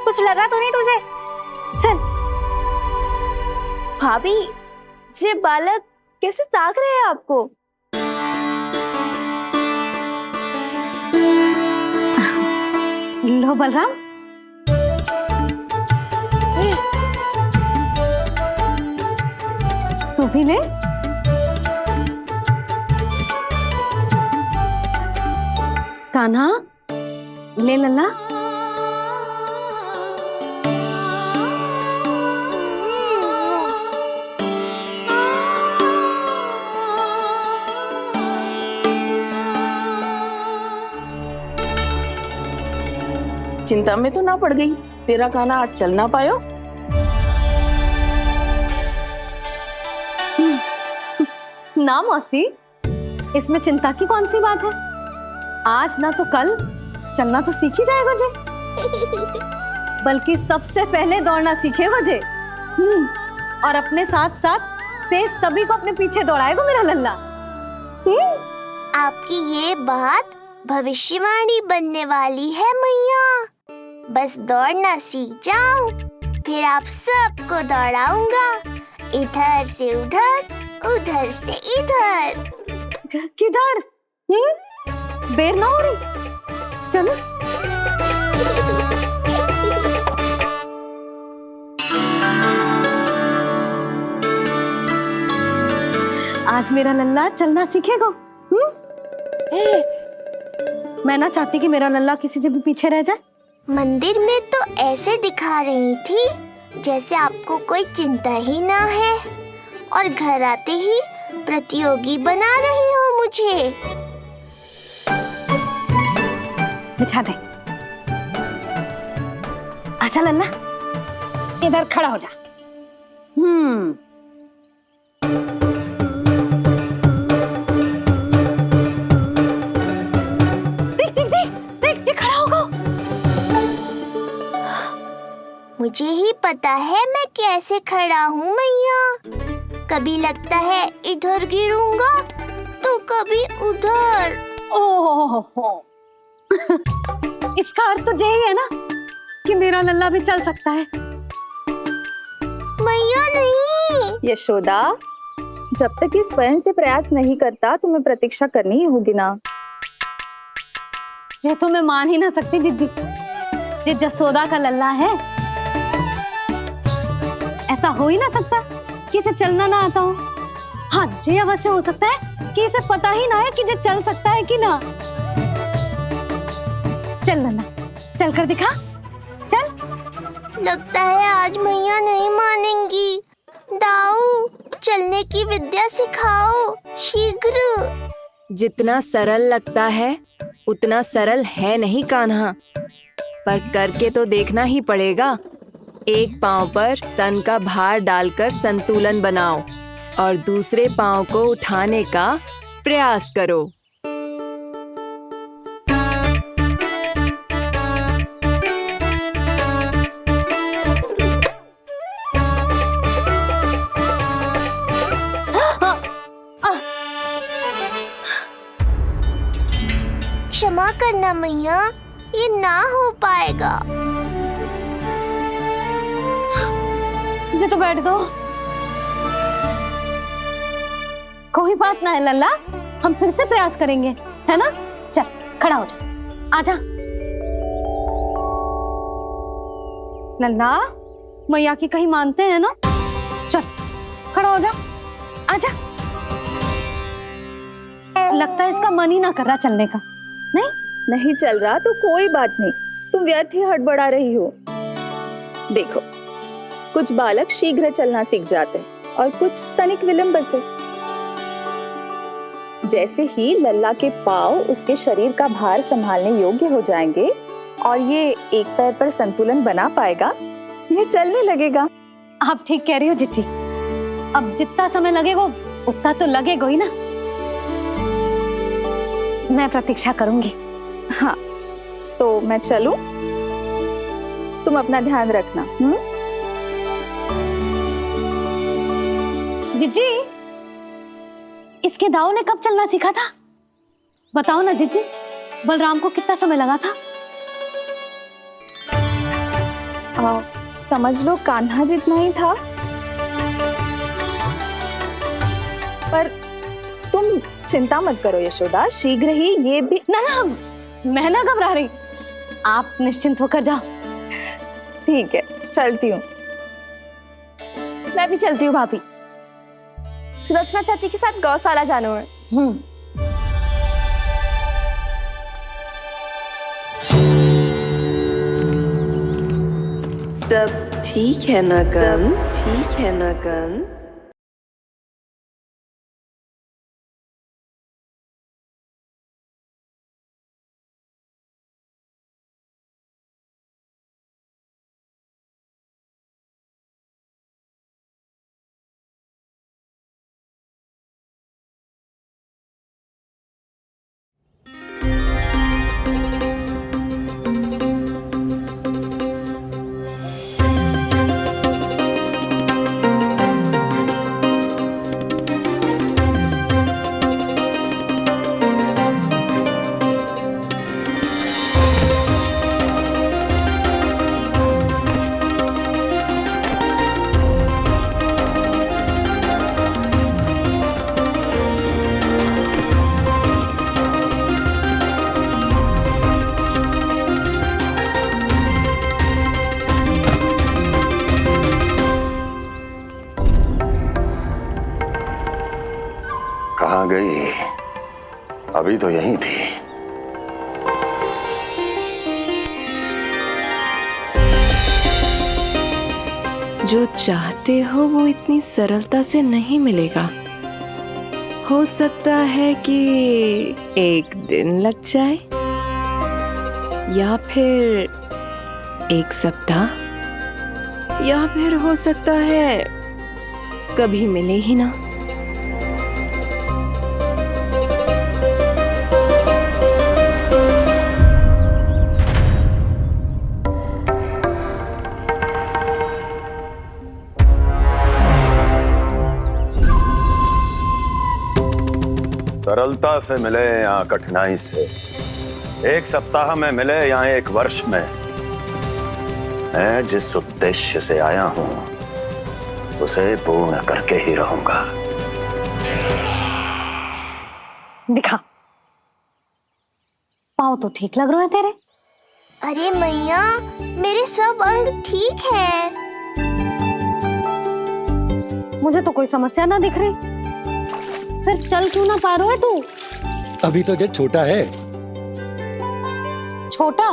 कुछ लगा तो नहीं तुझे? चल। भाभी, ये बालक कैसे ताक रहे हैं आपको? लो बलराम, तू भी ले। कान्हा, ले लल्ला। चिंता में तो ना पड़ गई, तेरा कान्हा आज चल ना पायो? ना मौसी, इसमें चिंता की कौन सी बात है? आज ना तो कल चलना तो सीख ही जाएगा जे। बल्कि सबसे पहले दौड़ना सीखेगा जे। और अपने साथ साथ से सभी को अपने पीछे दौड़ाएगा मेरा लल्ला। आपकी ये बात भविष्यवाणी बनने वाली है मैया। बस दौड़ना सीख जाऊं, फिर आप सबको दौड़ाऊंगा, इधर से उधर, उधर से इधर। किधर? देर ना हो रही, चलो। आज मेरा लल्ला चलना सीखेगा। मैं ना चाहती कि मेरा लल्ला किसी से भी पीछे रह जाए। मंदिर में तो ऐसे दिखा रही थी जैसे आपको कोई चिंता ही ना है, और घर आते ही प्रतियोगी बना रही हो मुझे। बिछा दे। अच्छा लल्ला, इधर खड़ा हो जा। देख खड़ा होगा। मुझे ही पता है मैं कैसे खड़ा हूँ मैया। कभी लगता है इधर गिरूंगा तो कभी उधर। ओह, इसका अर्थ तो यही है ना कि मेरा लल्ला भी चल सकता है। मैया नहीं। यशोदा, जब तक ये स्वयं से प्रयास नहीं करता तुम्हें प्रतीक्षा करनी ही होगी ना। ये तो मैं मान ही ना सकती जिद्दी, ये जसोदा का लल्ला है। ऐसा हो ही ना सकता कि इसे चलना ना आता हो। हाँ, ये अवश्य हो सकता है कि इसे पता ही ना है कि ये चल सकता है कि ना। चल लल्ला, चल कर दिखा, चल। लगता है आज मैया नहीं मानेंगी। दाऊ, चलने की विद्या सिखाओ शीघ्र। जितना सरल लगता है उतना सरल है नहीं कान्हा, पर करके तो देखना ही पड़ेगा। एक पांव पर तन का भार डालकर संतुलन बनाओ और दूसरे पांव को उठाने का प्रयास करो। क्षमा करना मैया, ये ना हो पाएगा। जी तो बैठ दो। कोई बात ना है लल्ला, हम फिर से प्रयास करेंगे, है ना? चल खड़ा हो जा, आजा। लल्ला, मैया की कहीं मानते हैं ना? चल खड़ा हो जा, आजा। लगता है इसका मन ही ना कर रहा चलने का। नहीं चल रहा तो कोई बात नहीं, तुम व्यर्थ ही हड़बड़ा रही हो। देखो, कुछ बालक शीघ्र चलना सीख जाते हैं और कुछ तनिक विलंब से। जैसे ही लल्ला के पांव उसके शरीर का भार संभालने योग्य हो जाएंगे और ये एक पैर पर संतुलन बना पाएगा, ये चलने लगेगा। आप ठीक कह रही हो जिज्जी। अब जितना समय लगेगा उतना तो लगेगा ही ना। मैं प्रतीक्षा करूंगी। हाँ, तो मैं चलूं? तुम अपना ध्यान रखना। जिज्जी, इसके दाऊ ने कब चलना सीखा था? बताओ ना जिज्जी, बलराम को कितना समय लगा था? समझ लो कान्हा जितना ही था। पर तुम चिंता मत करो यशोदा, शीघ्र ही ये भी। ना ना, मैं ना घबरा रही, आप निश्चिंत होकर जाओ। ठीक है, चलती हूँ। मैं भी चलती हूँ भाभी। सुलोचना चाची के साथ गौशाला जाना है। सब ठीक है ना कंस? ठीक है ना कंस? कहाँ गई? अभी तो यहीं थी। जो चाहते हो वो इतनी सरलता से नहीं मिलेगा। हो सकता है कि एक दिन लग जाए या फिर एक सप्ताह, या फिर हो सकता है कभी मिले ही ना। सरलता से मिले या कठिनाई से, एक सप्ताह में मिले या एक वर्ष में, मैं जिस उद्देश्य से आया हूं उसे पूर्ण करके ही रहूंगा। दिखा, पाँव तो ठीक लग रहे हैं तेरे। अरे मैया, मेरे सब अंग ठीक है। मुझे तो कोई समस्या ना दिख रही, फिर चल क्यों ना पा रहा है तू? अभी तो जो छोटा है। छोटा?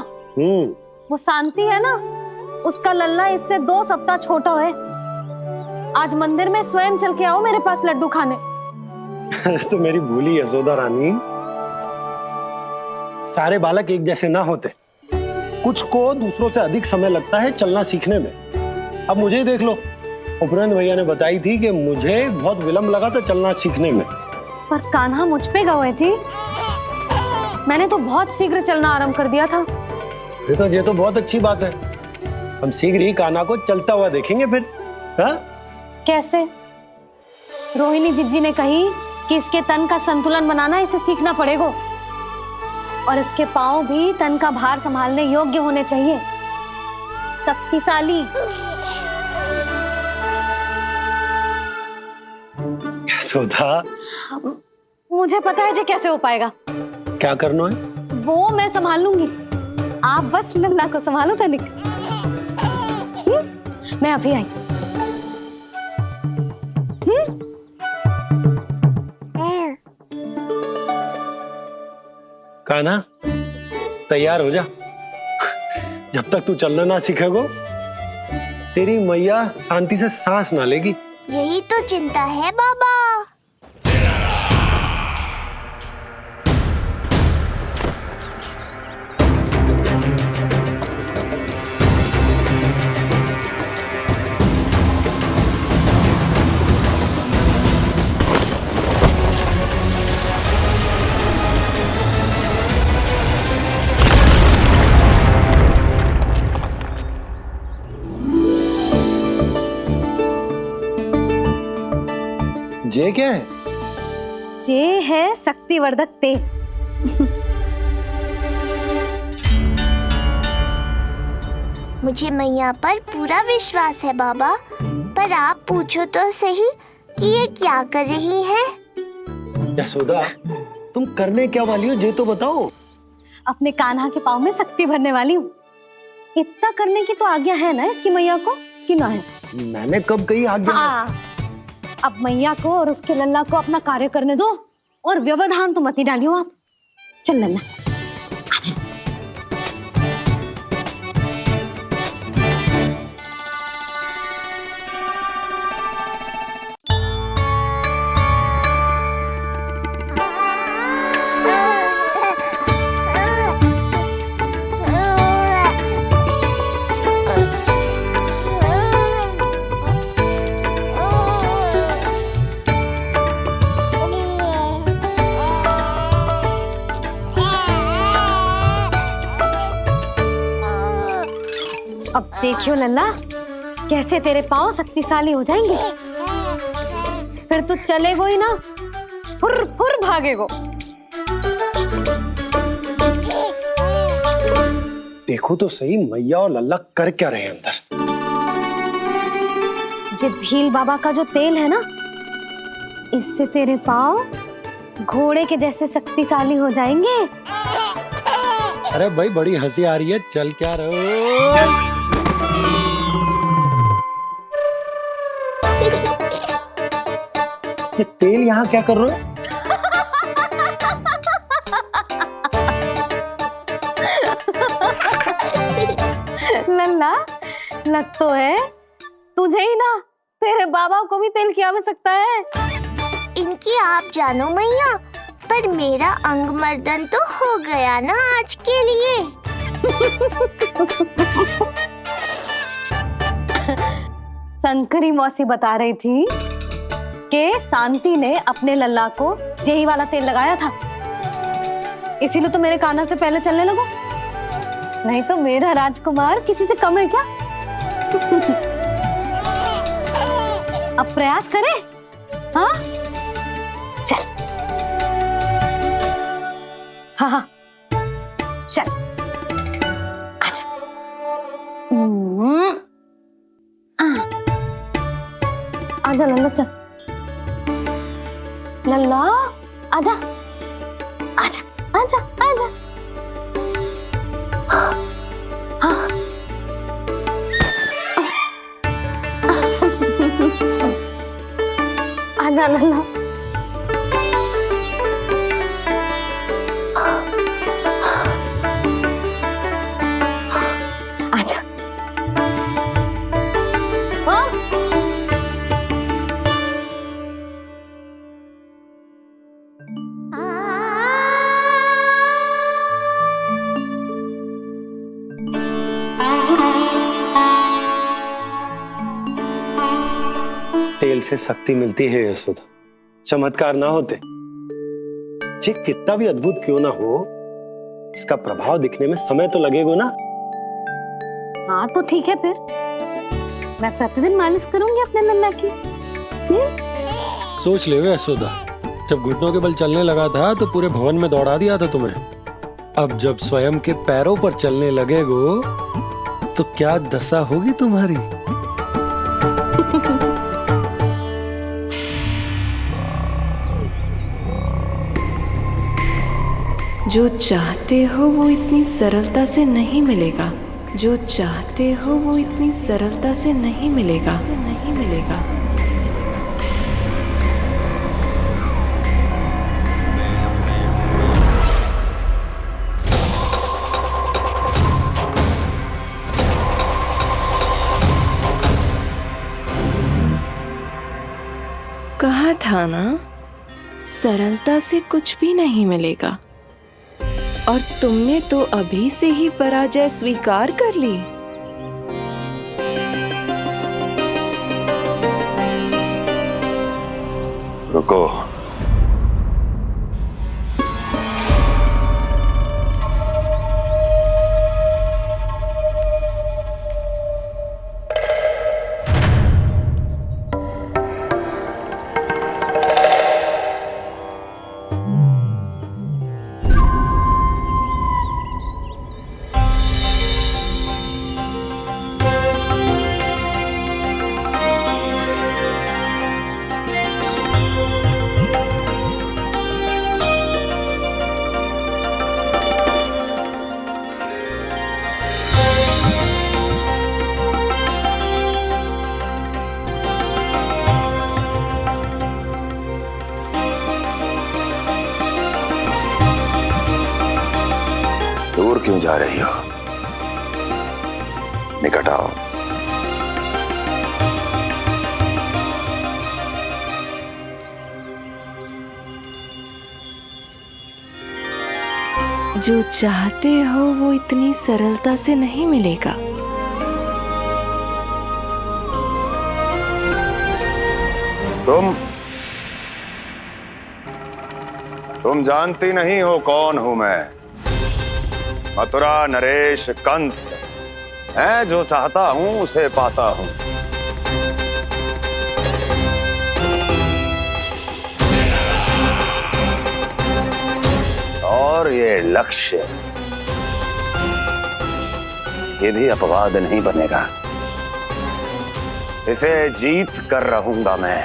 वो शांति है ना, उसका लल्ला इससे 2 सप्ताह छोटा है। आज मंदिर में स्वयं चल के आओ मेरे पास लड्डू खाने। तो मेरी भूली यशोदा रानी, सारे बालक एक जैसे ना होते, कुछ को दूसरों से अधिक समय लगता है चलना सीखने में। अब मुझे ही देख लो, उपरांत भैया ने बताई थी कि मुझे बहुत विलंब लगा था चलना सीखने में। पर कान्हा मुझ पे गए थी, मैंने तो बहुत शीघ्र चलना आरंभ कर दिया था। ये तो बहुत अच्छी बात है। हम शीघ्र ही कान्हा को चलता हुआ देखेंगे फिर। हाँ? कैसे? रोहिणी जिज्जी ने कही कि इसके तन का संतुलन बनाना इसे सीखना पड़ेगा, और इसके पांव भी तन का भार संभालने योग्य होने चाहिए, शक्तिशाली। यशोदा, मुझे पता है जे कैसे हो पाएगा। क्या करना है? वो मैं संभाल लूंगी, आप बस लल्ला को संभालो तनिक। मैं अभी आई। कान्हा, तैयार हो जा। जब तक तू चलना ना सीखेगो, तेरी मैया शांति से सांस ना लेगी। यही तो चिंता है बाबा। जे क्या है? जे है शक्तिवर्धक तेल। मुझे मैया पर पूरा विश्वास है बाबा, पर आप पूछो तो सही कि ये क्या कर रही है। यशोदा, तुम करने क्या वाली हो ये तो बताओ। अपने कान्हा के पाँव में शक्ति भरने वाली हूँ। इतना करने की तो आज्ञा है ना इसकी मैया को, कि ना है? मैंने कब कही आज्ञा? हाँ, अब मैया को और उसके लल्ला को अपना कार्य करने दो और व्यवधान तो मत ही डालियो आप। चल लल्ला, आजा। अब देखियो लल्ला, कैसे तेरे पाँव शक्तिशाली हो जाएंगे। फिर तो चलेगो ही ना, फुर फुर भागेगो। देखो तो सही मैया और लल्ला कर क्या रहे हैं अंदर। ये भील बाबा का जो तेल है ना, इससे तेरे पाँव घोड़े के जैसे शक्तिशाली हो जाएंगे। अरे भाई बड़ी हंसी आ रही है, चल क्या रहे। ये तेल यहाँ क्या कर रहे हो? लल्ला, लग तो है तुझे ही ना, तेरे बाबा को भी तेल की आवश्यकता है। इनकी आप जानो मैया, पर मेरा अंग मर्दन तो हो गया ना आज के लिए। शंकरी मौसी बता रही थी कि शांति ने अपने लल्ला को यही वाला तेल लगाया था, इसीलिए तो मेरे कान्हा से पहले चलने लगो। नहीं तो मेरा राजकुमार किसी से कम है क्या? अब प्रयास करें, हाँ? चल, हाँ हाँ, चल, आजा। आजा लल्ला, चल लल्ला, आजा आजा आजा आजा। हाँ। आजा लल्ला। आजा। हाँ? तेल से शक्ति मिलती है यशोदा, चमत्कार ना होते, जे कितना भी अद्भुत क्यों ना हो, इसका प्रभाव दिखने में समय तो लगेगा ना। हाँ तो ठीक है, फिर मैं प्रतिदिन मालिश करूंगी अपने लल्ला की। सोच ले यशोदा, जब घुटनों के बल चलने लगा था तो पूरे भवन में दौड़ा दिया था तुम्हें। अब जब स्वयं के पैरों पर चलने लगेगो तो क्या दशा होगी तुम्हारी। जो चाहते हो वो इतनी सरलता से नहीं मिलेगा, जो चाहते हो वो इतनी सरलता से नहीं मिलेगा, नहीं मिलेगा। कहा था ना, सरलता से कुछ भी नहीं मिलेगा। और तुमने तो अभी से ही पराजय स्वीकार कर ली। रुको, क्यों जा रही हो? निकट आओ। जो चाहते हो वो इतनी सरलता से नहीं मिलेगा। तुम जानती नहीं हो कौन हूं मैं। मथुरा नरेश कंस है, जो चाहता हूं उसे पाता हूं। और ये लक्ष्य ये भी अपवाद नहीं बनेगा। इसे जीत कर रहूंगा मैं।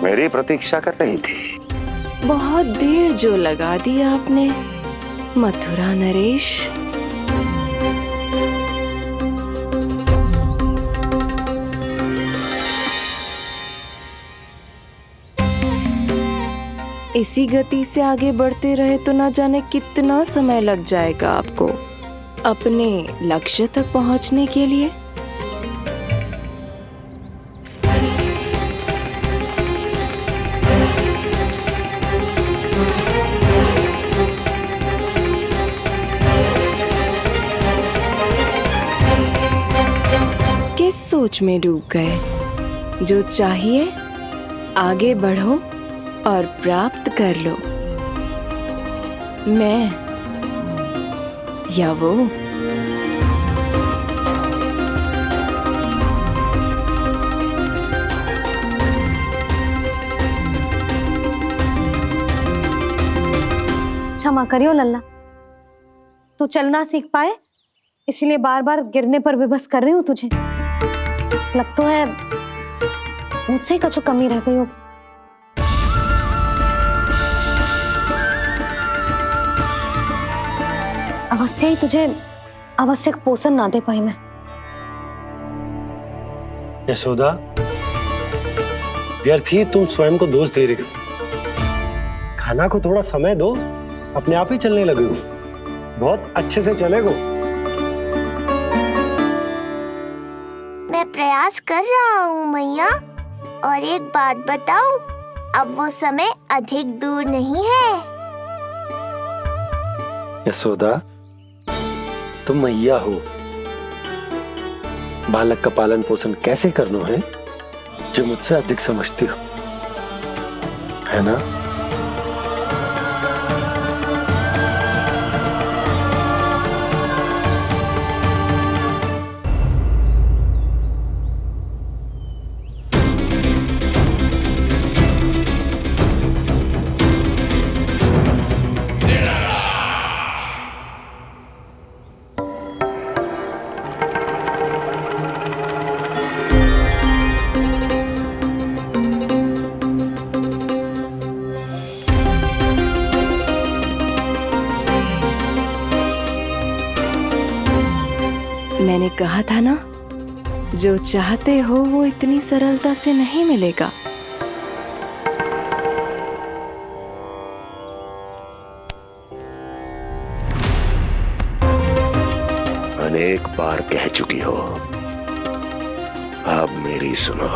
मेरी प्रतीक्षा कर रही थी। बहुत देर जो लगा दी आपने मथुरा नरेश। इसी गति से आगे बढ़ते रहे तो ना जाने कितना समय लग जाएगा आपको अपने लक्ष्य तक पहुंचने के लिए। किस सोच में डूब गए? जो चाहिए आगे बढ़ो और प्राप्त कर लो। मैं या वो। क्षमा करियो लल्ला, तू चलना सीख पाए इसलिए बार बार गिरने पर विवश कर रही हूँ तुझे। लगता है मुझसे ही कुछ कमी रह गई हो। अवश्य ही तुझे आवश्यक पोषण ना दे पाई मैं। यशोदा, व्यर्थ ही तुम स्वयं को दोष दे रही हो। खाना को थोड़ा समय दो, अपने आप ही चलने लगेगो। बहुत अच्छे से चलेगो। मैं प्रयास कर रहा हूँ मैया। और एक बात बताऊं, अब वो समय अधिक दूर नहीं है। यशोदा, तुम मैया हो। बालक का पालन पोषण कैसे करना है जो मुझसे अधिक समझती हो, है ना? मैंने कहा था ना जो चाहते हो वो इतनी सरलता से नहीं मिलेगा। अनेक बार कह चुकी हो, अब मेरी सुनो।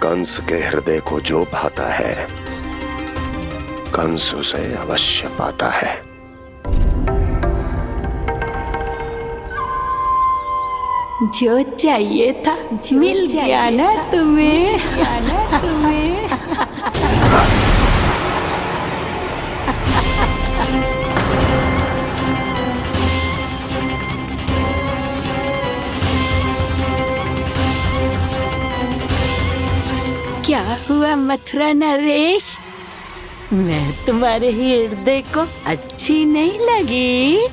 कंस के हृदय को जो भाता है, कंस उसे अवश्य पाता है। जो चाहिए था मिल गया ना तुम्हें। क्या हुआ मथुरा नरेश, मैं तुम्हारे हृदय को अच्छी नहीं लगी?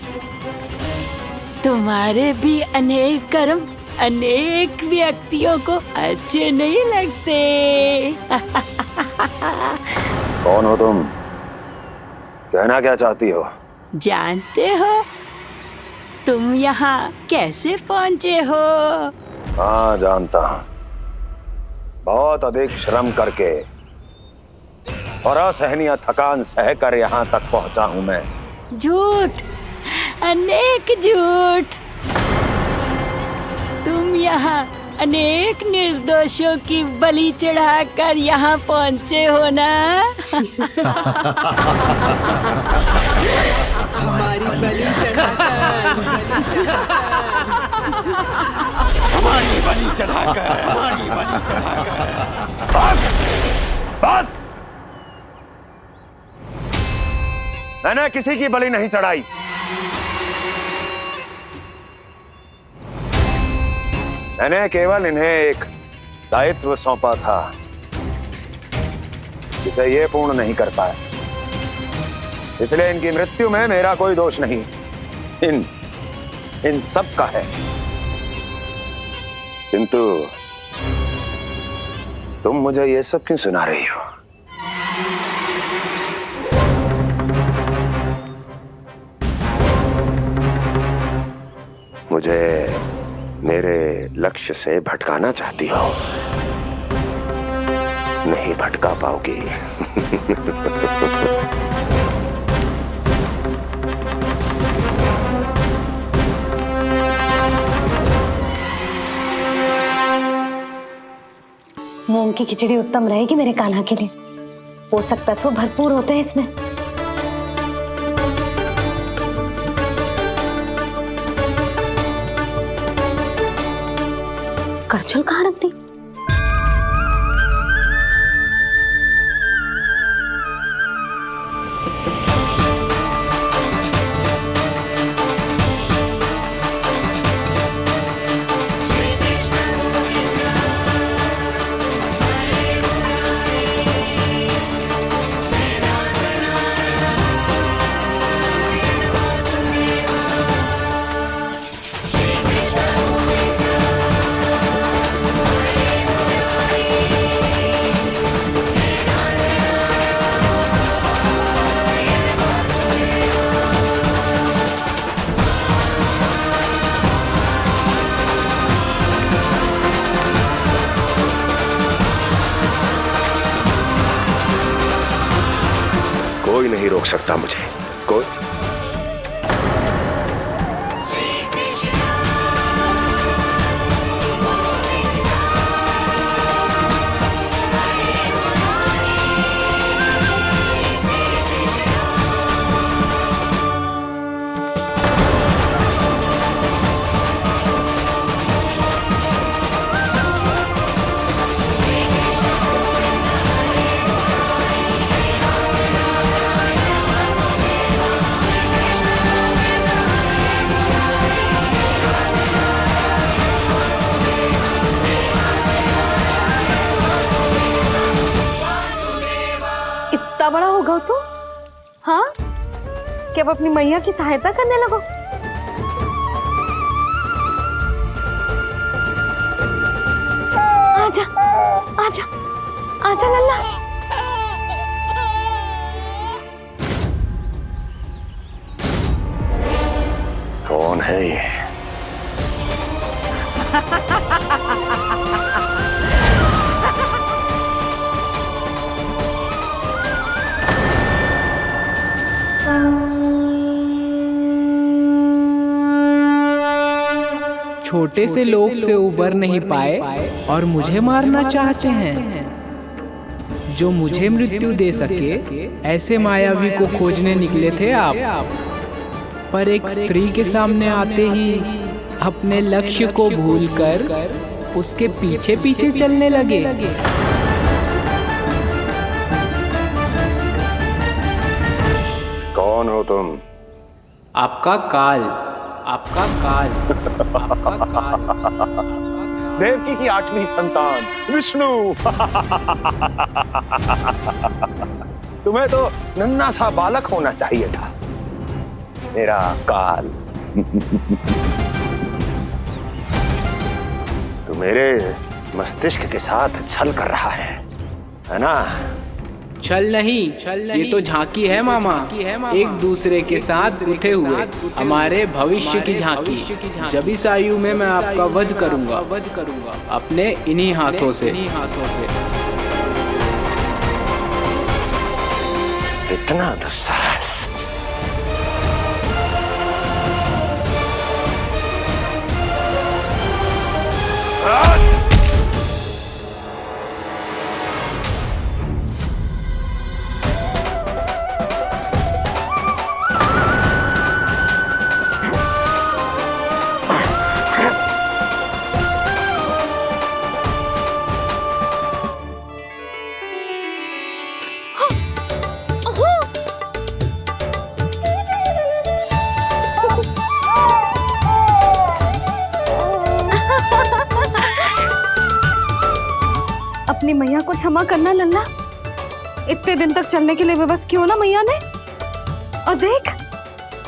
तुम्हारे भी अनेक कर्म अनेक व्यक्तियों को अच्छे नहीं लगते। कौन हो तुम? कहना क्या चाहती हो? जानते हो तुम यहाँ कैसे पहुँचे हो? हाँ जानता हूँ। बहुत अधिक श्रम करके और असहनीय थकान सहकर यहाँ तक पहुँचा हूँ मैं। झूठ, अनेक झूठ। तुम यहाँ अनेक निर्दोषों की बलि चढ़ाकर यहाँ पहुँचे हो ना? हमारी बलि चढ़ाकर बस! मैंने किसी की बलि नहीं चढ़ाई। मैंने केवल इन्हें एक दायित्व सौंपा था जिसे ये पूर्ण नहीं कर पाए, इसलिए इनकी मृत्यु में मेरा कोई दोष नहीं, इन सब का है। किंतु तुम मुझे ये सब क्यों सुना रही हो? मुझे मेरे लक्ष्य से भटकाना चाहती हो? नहीं भटका पाओगी। मूंग की खिचड़ी उत्तम रहेगी मेरे कान्हा के लिए। पोषक तत्व भरपूर होते हैं इसमें। करछुल कहाँ रख दी? कोई नहीं रोक सकता मुझे, कोई। इतना बड़ा हो गया तू? हाँ, कि अब अपनी मैया की सहायता करने लगो। आजा, आजा, आजा लल्ला। कौन है ये? छोटे से लोग से उबर नहीं पाए और मुझे मारना चाहते हैं। जो मुझे मृत्यु दे सके ऐसे मायावी को खोजने निकले थे आप, पर एक स्त्री के सामने आते ही अपने लक्ष्य को भूलकर उसके पीछे पीछे चलने लगे। कौन हो तुम? आपका काल, आपका काल, आपका काल। देवकी की 8वीं संतान विष्णु। तुम्हें तो नन्हा सा बालक होना चाहिए था। मेरा काल। तू मेरे मस्तिष्क के साथ छल कर रहा है ना? छल नहीं, ये तो झांकी है मामा। एक दूसरे के साथ गुथे हुए हमारे भविष्य की झांकी। जब इस आयु में मैं आपका वध करूंगा अपने इन्हीं हाथों से। इतना दुस्साहस! अपनी मैया को क्षमा करना लल्ला। इतने दिन तक चलने के लिए विवश क्यों ना मैया ने। और देख,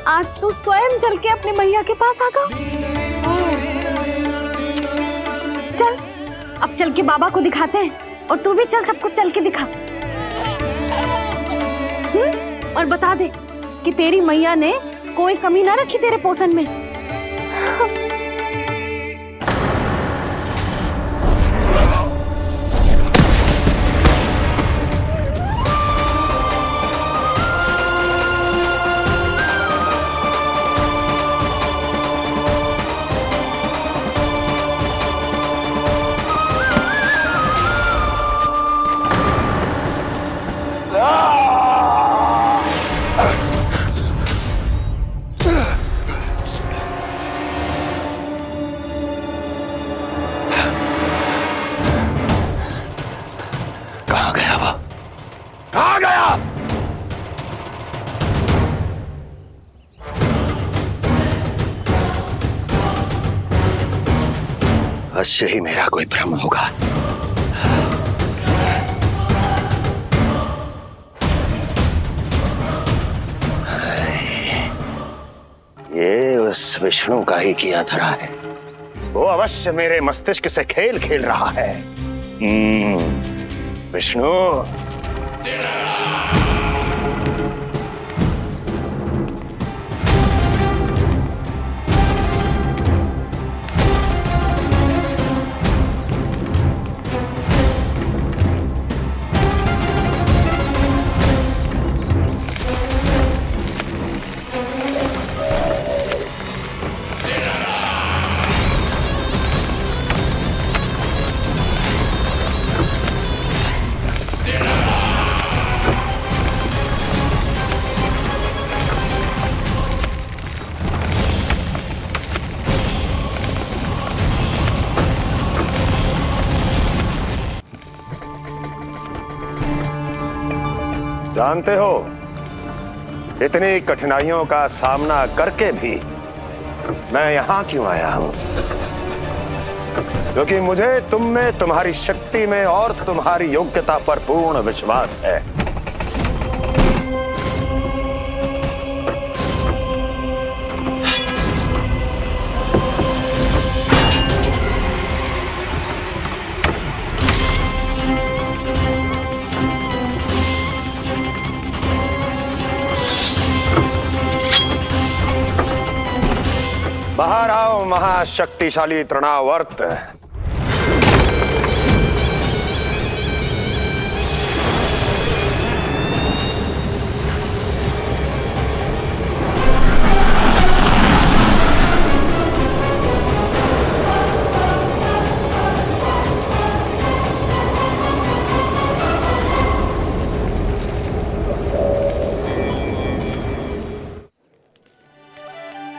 आज तू स्वयं चल के अपनी मैया के पास आ गया। चल, अब चल के बाबा को दिखाते हैं। और तू भी चल, सबको चल के दिखा। और बता दे कि तेरी मैया ने कोई कमी ना रखी तेरे पोषण में। अवश्य ही मेरा कोई भ्रम होगा। ये उस विष्णु का ही किया धरा है। वो अवश्य मेरे मस्तिष्क से खेल खेल रहा है। विष्णु, जानते हो, इतनी कठिनाइयों का सामना करके भी मैं यहां क्यों आया हूं? क्योंकि मुझे तुम में, तुम्हारी शक्ति में और तुम्हारी योग्यता पर पूर्ण विश्वास है। बाहर आओ महाशक्तिशाली तृणावर्त।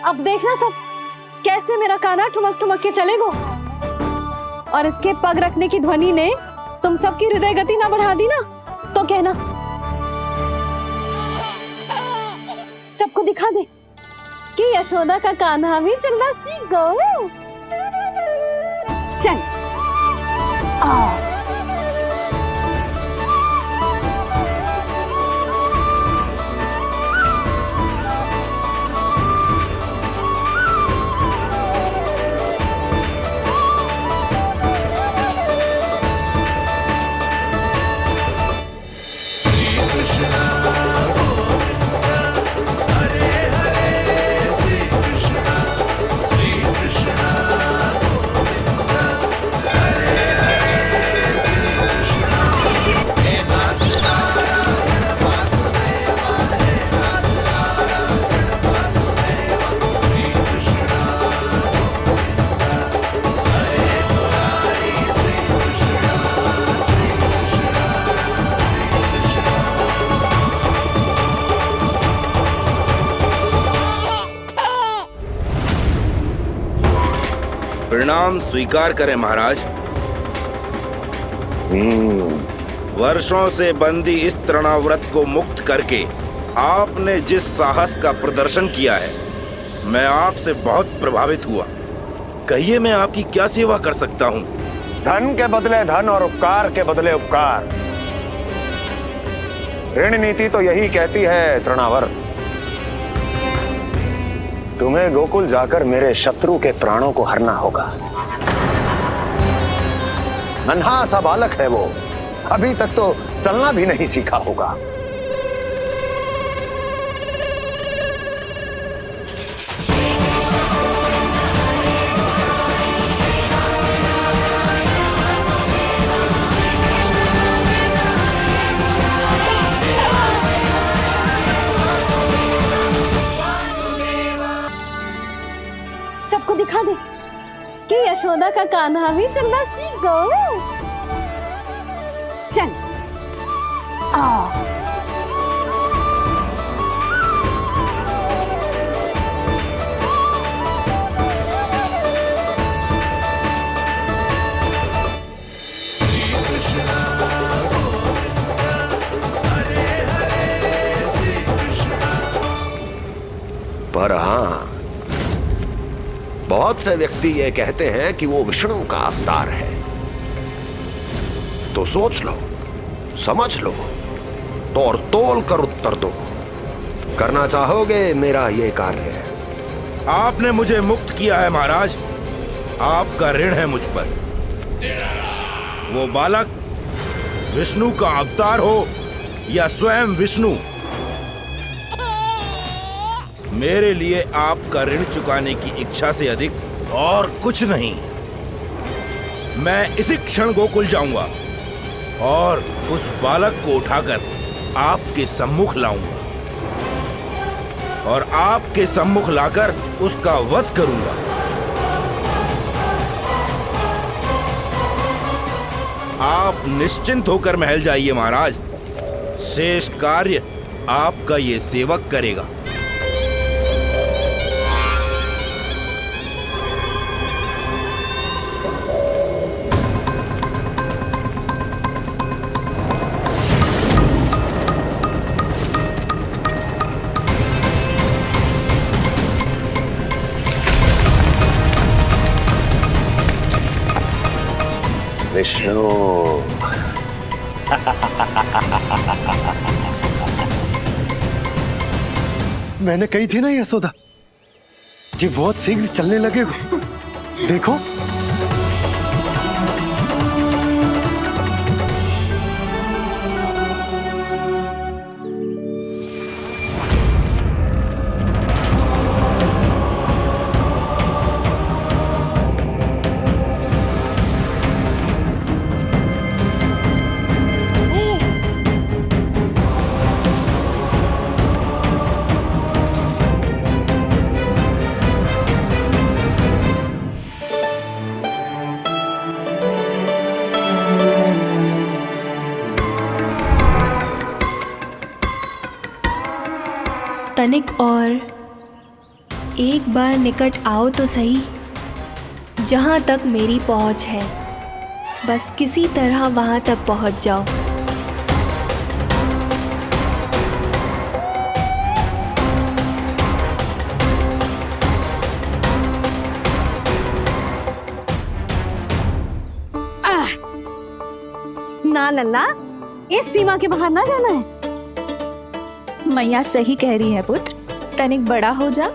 अब देखना सब कैसे मेरा कान्हा ठुमक ठुमक के चलेगो। और इसके पग रखने की ध्वनि ने तुम सबकी हृदय गति ना बढ़ा दी ना तो कहना। सबको दिखा दे कि यशोदा का कान्हा भी चलना सीख गो। चल आ प्रणाम स्वीकार करें महाराज। वर्षों से बंदी इस तृणाव्रत को मुक्त करके आपने जिस साहस का प्रदर्शन किया है, मैं आपसे बहुत प्रभावित हुआ। कहिए मैं आपकी क्या सेवा कर सकता हूँ? धन के बदले धन और उपकार के बदले उपकार, ऋण नीति तो यही कहती है तृणावर। तुम्हें गोकुल जाकर मेरे शत्रु के प्राणों को हरना होगा। नन्हा सा बालक है वो, अभी तक तो चलना भी नहीं सीखा होगा। सबको दिखा दे कि यशोदा का कान्हा भी चलना सीख गो। चल आ पर हाँ, बहुत से व्यक्ति ये कहते हैं कि वो विष्णु का अवतार है। तो सोच लो, समझ लो, तोड़ तोल कर उत्तर दो। करना चाहोगे मेरा ये कार्य? आपने मुझे मुक्त किया है महाराज, आपका ऋण है मुझ पर। वो बालक विष्णु का अवतार हो या स्वयं विष्णु, मेरे लिए आपका ऋण चुकाने की इच्छा से अधिक और कुछ नहीं। मैं इसी क्षण गोकुल जाऊंगा और उस बालक को उठाकर आपके सम्मुख लाऊंगा और आपके सम्मुख लाकर उसका वध करूंगा। आप निश्चिंत होकर महल जाइए महाराज, शेष कार्य आपका ये सेवक करेगा। विष्णु मैंने कही थी ना यशोदा जी, बहुत शीघ्र चलने लगे हो। देखो तनिक और एक बार निकट आओ तो सही, जहाँ तक मेरी पहुँच है। बस किसी तरह वहाँ तक पहुँच जाओ। ना लल्ला, इस सीमा के बाहर ना जाना है। मैया सही कह रही है पुत्र, तनिक बड़ा हो जा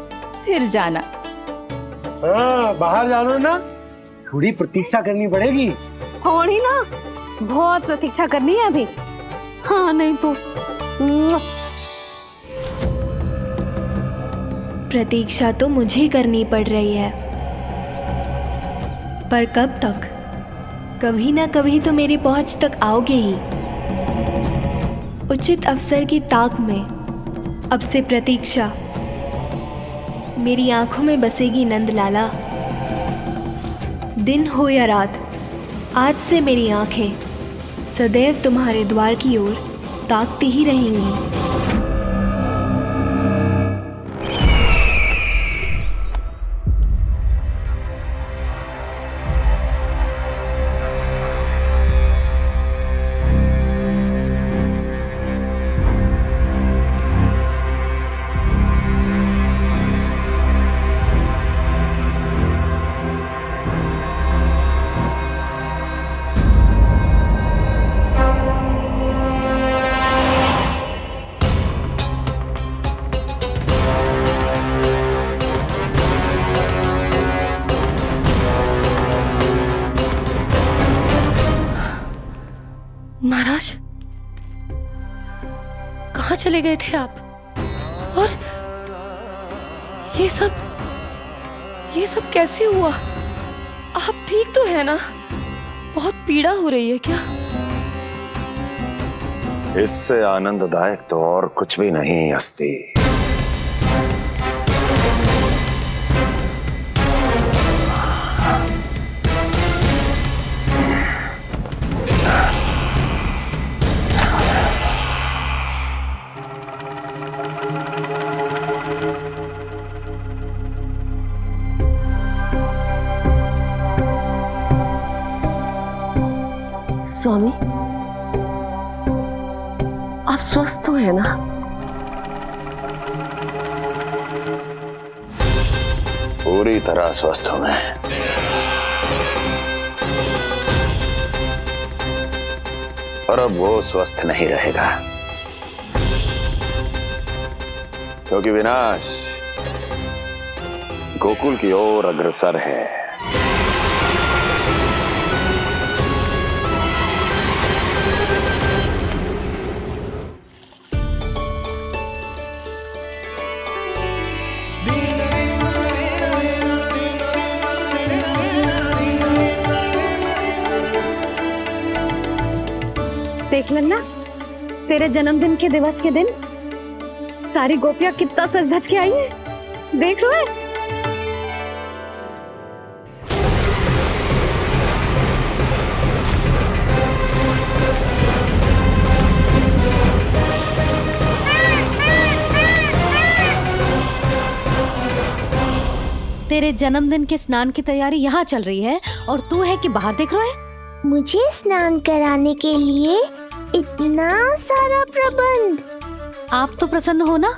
फिर जाना। हाँ, बाहर जानो ना, थोड़ी प्रतीक्षा करनी पड़ेगी। थोड़ी ना, बहुत प्रतीक्षा करनी है अभी। हाँ नहीं तो। प्रतीक्षा तो मुझे करनी पड़ रही है, पर कब तक? कभी ना कभी तो मेरी पहुंच तक आओगे ही। उचित अवसर की ताक में अब से प्रतीक्षा। मेरी आंखों में बसेगी नंदलाला। दिन हो या रात, आज से मेरी आंखें सदैव तुम्हारे द्वार की ओर ताकती ही रहेंगी। महाराज, कहाँ चले गए थे आप? और ये सब कैसे हुआ? आप ठीक तो है ना? बहुत पीड़ा हो रही है क्या? इससे आनंददायक तो और कुछ भी नहीं अस्ति। स्वामी, आप स्वस्थ तो है ना? पूरी तरह स्वस्थ हूं मैं। और अब वो स्वस्थ नहीं रहेगा, क्योंकि विनाश गोकुल की ओर अग्रसर है। देख लन्ना, तेरे जन्मदिन के दिवस के दिन सारी गोपियां कितना सज धज के आई हैं। देख लो है। तेरे जन्मदिन के स्नान की तैयारी यहाँ चल रही है और तू है कि बाहर देख रहा है। मुझे स्नान कराने के लिए इतना सारा प्रबंध। आप तो प्रसन्न हो ना?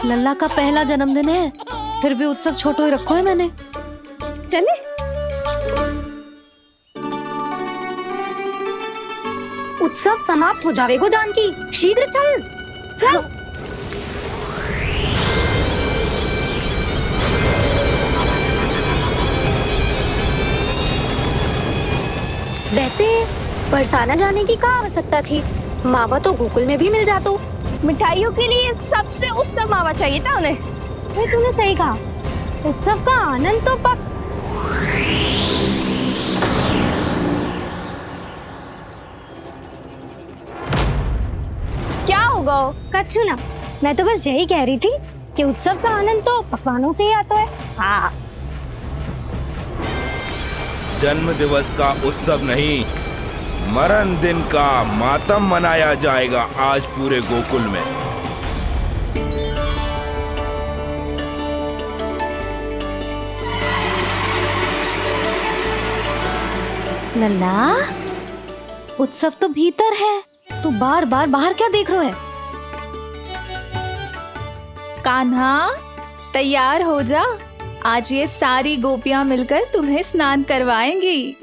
लल्ला का पहला जन्मदिन है, फिर भी उत्सव छोटो ही रखो है मैंने। चले उत्सव समाप्त हो जाएगा जानकी, शीघ्र चल चल। वैसे बरसाना जाने की क्या आवश्यकता थी? मावा तो गोकुल में भी मिल जातो। मिठाइयों के लिए सबसे उत्तम मावा चाहिए था उन्हें। तूने सही कहा, उत्सव का आनंद तो पक। क्या होगा? कच्छू ना, मैं तो बस यही कह रही थी कि उत्सव का आनंद तो पकवानों से ही आता है। हाँ, जन्म दिवस का उत्सव नहीं, मरण दिन का मातम मनाया जाएगा आज पूरे गोकुल में। लल्ला, उत्सव तो भीतर है, तू बार बार बाहर क्या देख रहा है? कान्हा, तैयार हो जा, आज ये सारी गोपियां मिलकर तुम्हें स्नान करवाएंगी।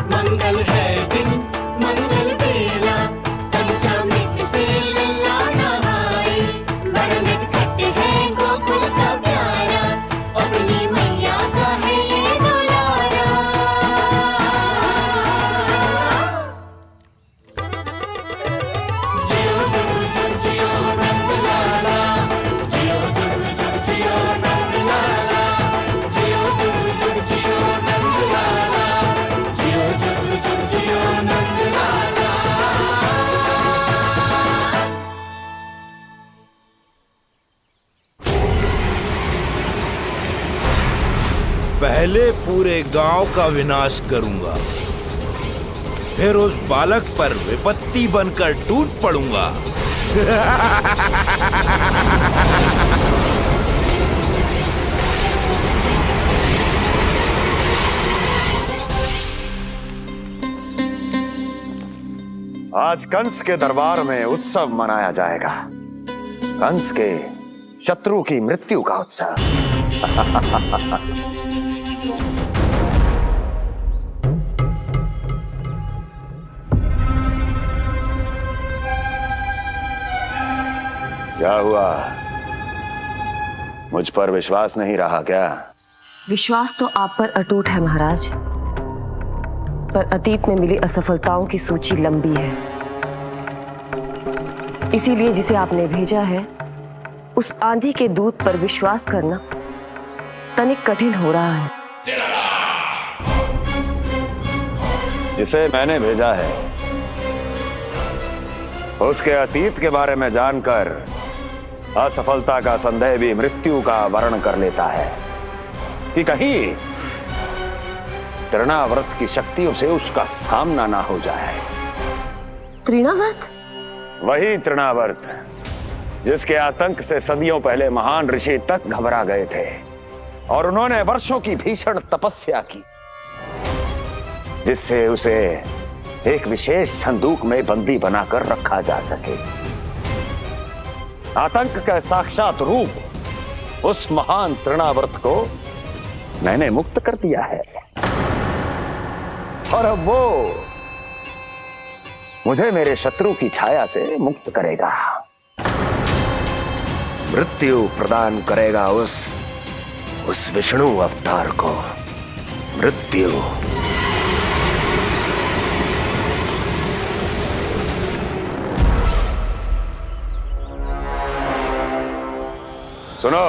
मंगल है दिन, मंगल बेला, पंचामृत से लल्ला नहाए। बड़ा नटखट है गोकुल का प्यारा, अपनी मैया का है ये दुलारा। जियो जुग जुग जियो नंद लाला, जियो जुग जुग जियो नंद लाला, जियो जुग जुग जियो नंद लाला, जियो जुग जुग जियो नंद लाला। पहले पूरे गांव का विनाश करूंगा, फिर उस बालक पर विपत्ति बनकर टूट पड़ूंगा। आज कंस के दरबार में उत्सव मनाया जाएगा, कंस के शत्रु की मृत्यु का उत्सव। क्या हुआ, मुझ पर विश्वास नहीं रहा क्या? विश्वास तो आप पर अटूट है महाराज, पर अतीत में मिली असफलताओं की सूची लंबी है। इसीलिए जिसे आपने भेजा है उस आंधी के दूत पर विश्वास करना तनिक कठिन हो रहा है। जिसे मैंने भेजा है उसके अतीत के बारे में जानकर असफलता का संदेह भी मृत्यु का वर्ण कर लेता है कि कहीं तृणाव्रत की शक्तियों से उसका सामना ना हो जाए। तृणाव्रत? वही तृणाव्रत जिसके आतंक से सदियों पहले महान ऋषि तक घबरा गए थे और उन्होंने वर्षों की भीषण तपस्या की, जिससे उसे एक विशेष संदूक में बंदी बनाकर रखा जा सके। आतंक का साक्षात रूप उस महान तृणाव्रत को मैंने मुक्त कर दिया है और अब वो मुझे मेरे शत्रु की छाया से मुक्त करेगा, मृत्यु प्रदान करेगा उस विष्णु अवतार को मृत्यु। सुनो,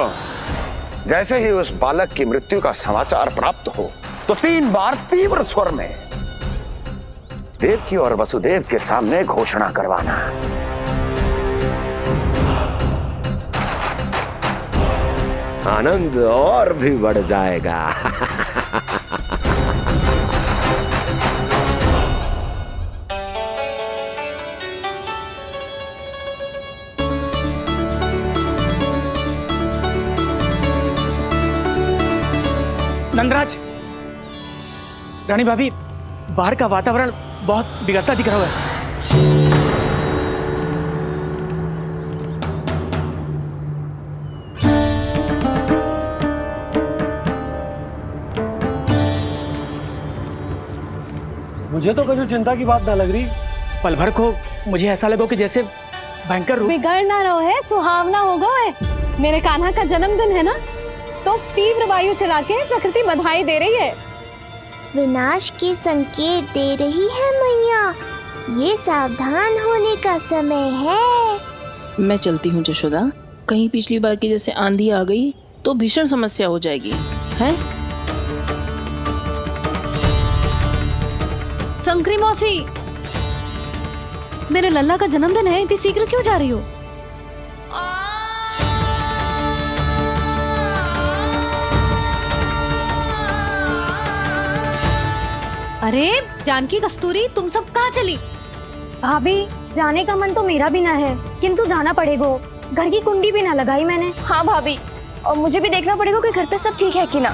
जैसे ही उस बालक की मृत्यु का समाचार प्राप्त हो तो 3 बार तीव्र स्वर में देवकी और वसुदेव के सामने घोषणा करवाना। आनंद और भी बढ़ जाएगा। नंदराज, रानी भाभी, बाहर का वातावरण बहुत बिगड़ता दिख रहा है। मुझे तो कुछ चिंता की बात ना लग रही। पल भर को मुझे ऐसा लगा कि जैसे भयंकर रूप। बिगड़ ना रहो है, सुहावना होगा है। मेरे कान्हा का जन्मदिन है ना, तो तीव्र वायु चला के प्रकृति बधाई दे रही है। विनाश के संकेत दे रही है मैया, ये सावधान होने का समय है। मैं चलती हूँ जशोदा, कहीं पिछली बार की जैसे आंधी आ गई तो भीषण समस्या हो जाएगी, है? संक्री मौसी, मेरे लल्ला का जन्मदिन है, इतनी शीघ्र क्यों जा रही हो? अरे जानकी, कस्तूरी, तुम सब कहाँ चली? भाभी, जाने का मन तो मेरा भी ना है, किंतु जाना पड़ेगा। घर की कुंडी भी ना लगाई मैंने। हाँ भाभी, और मुझे भी देखना पड़ेगा कि घर पे सब ठीक है कि ना।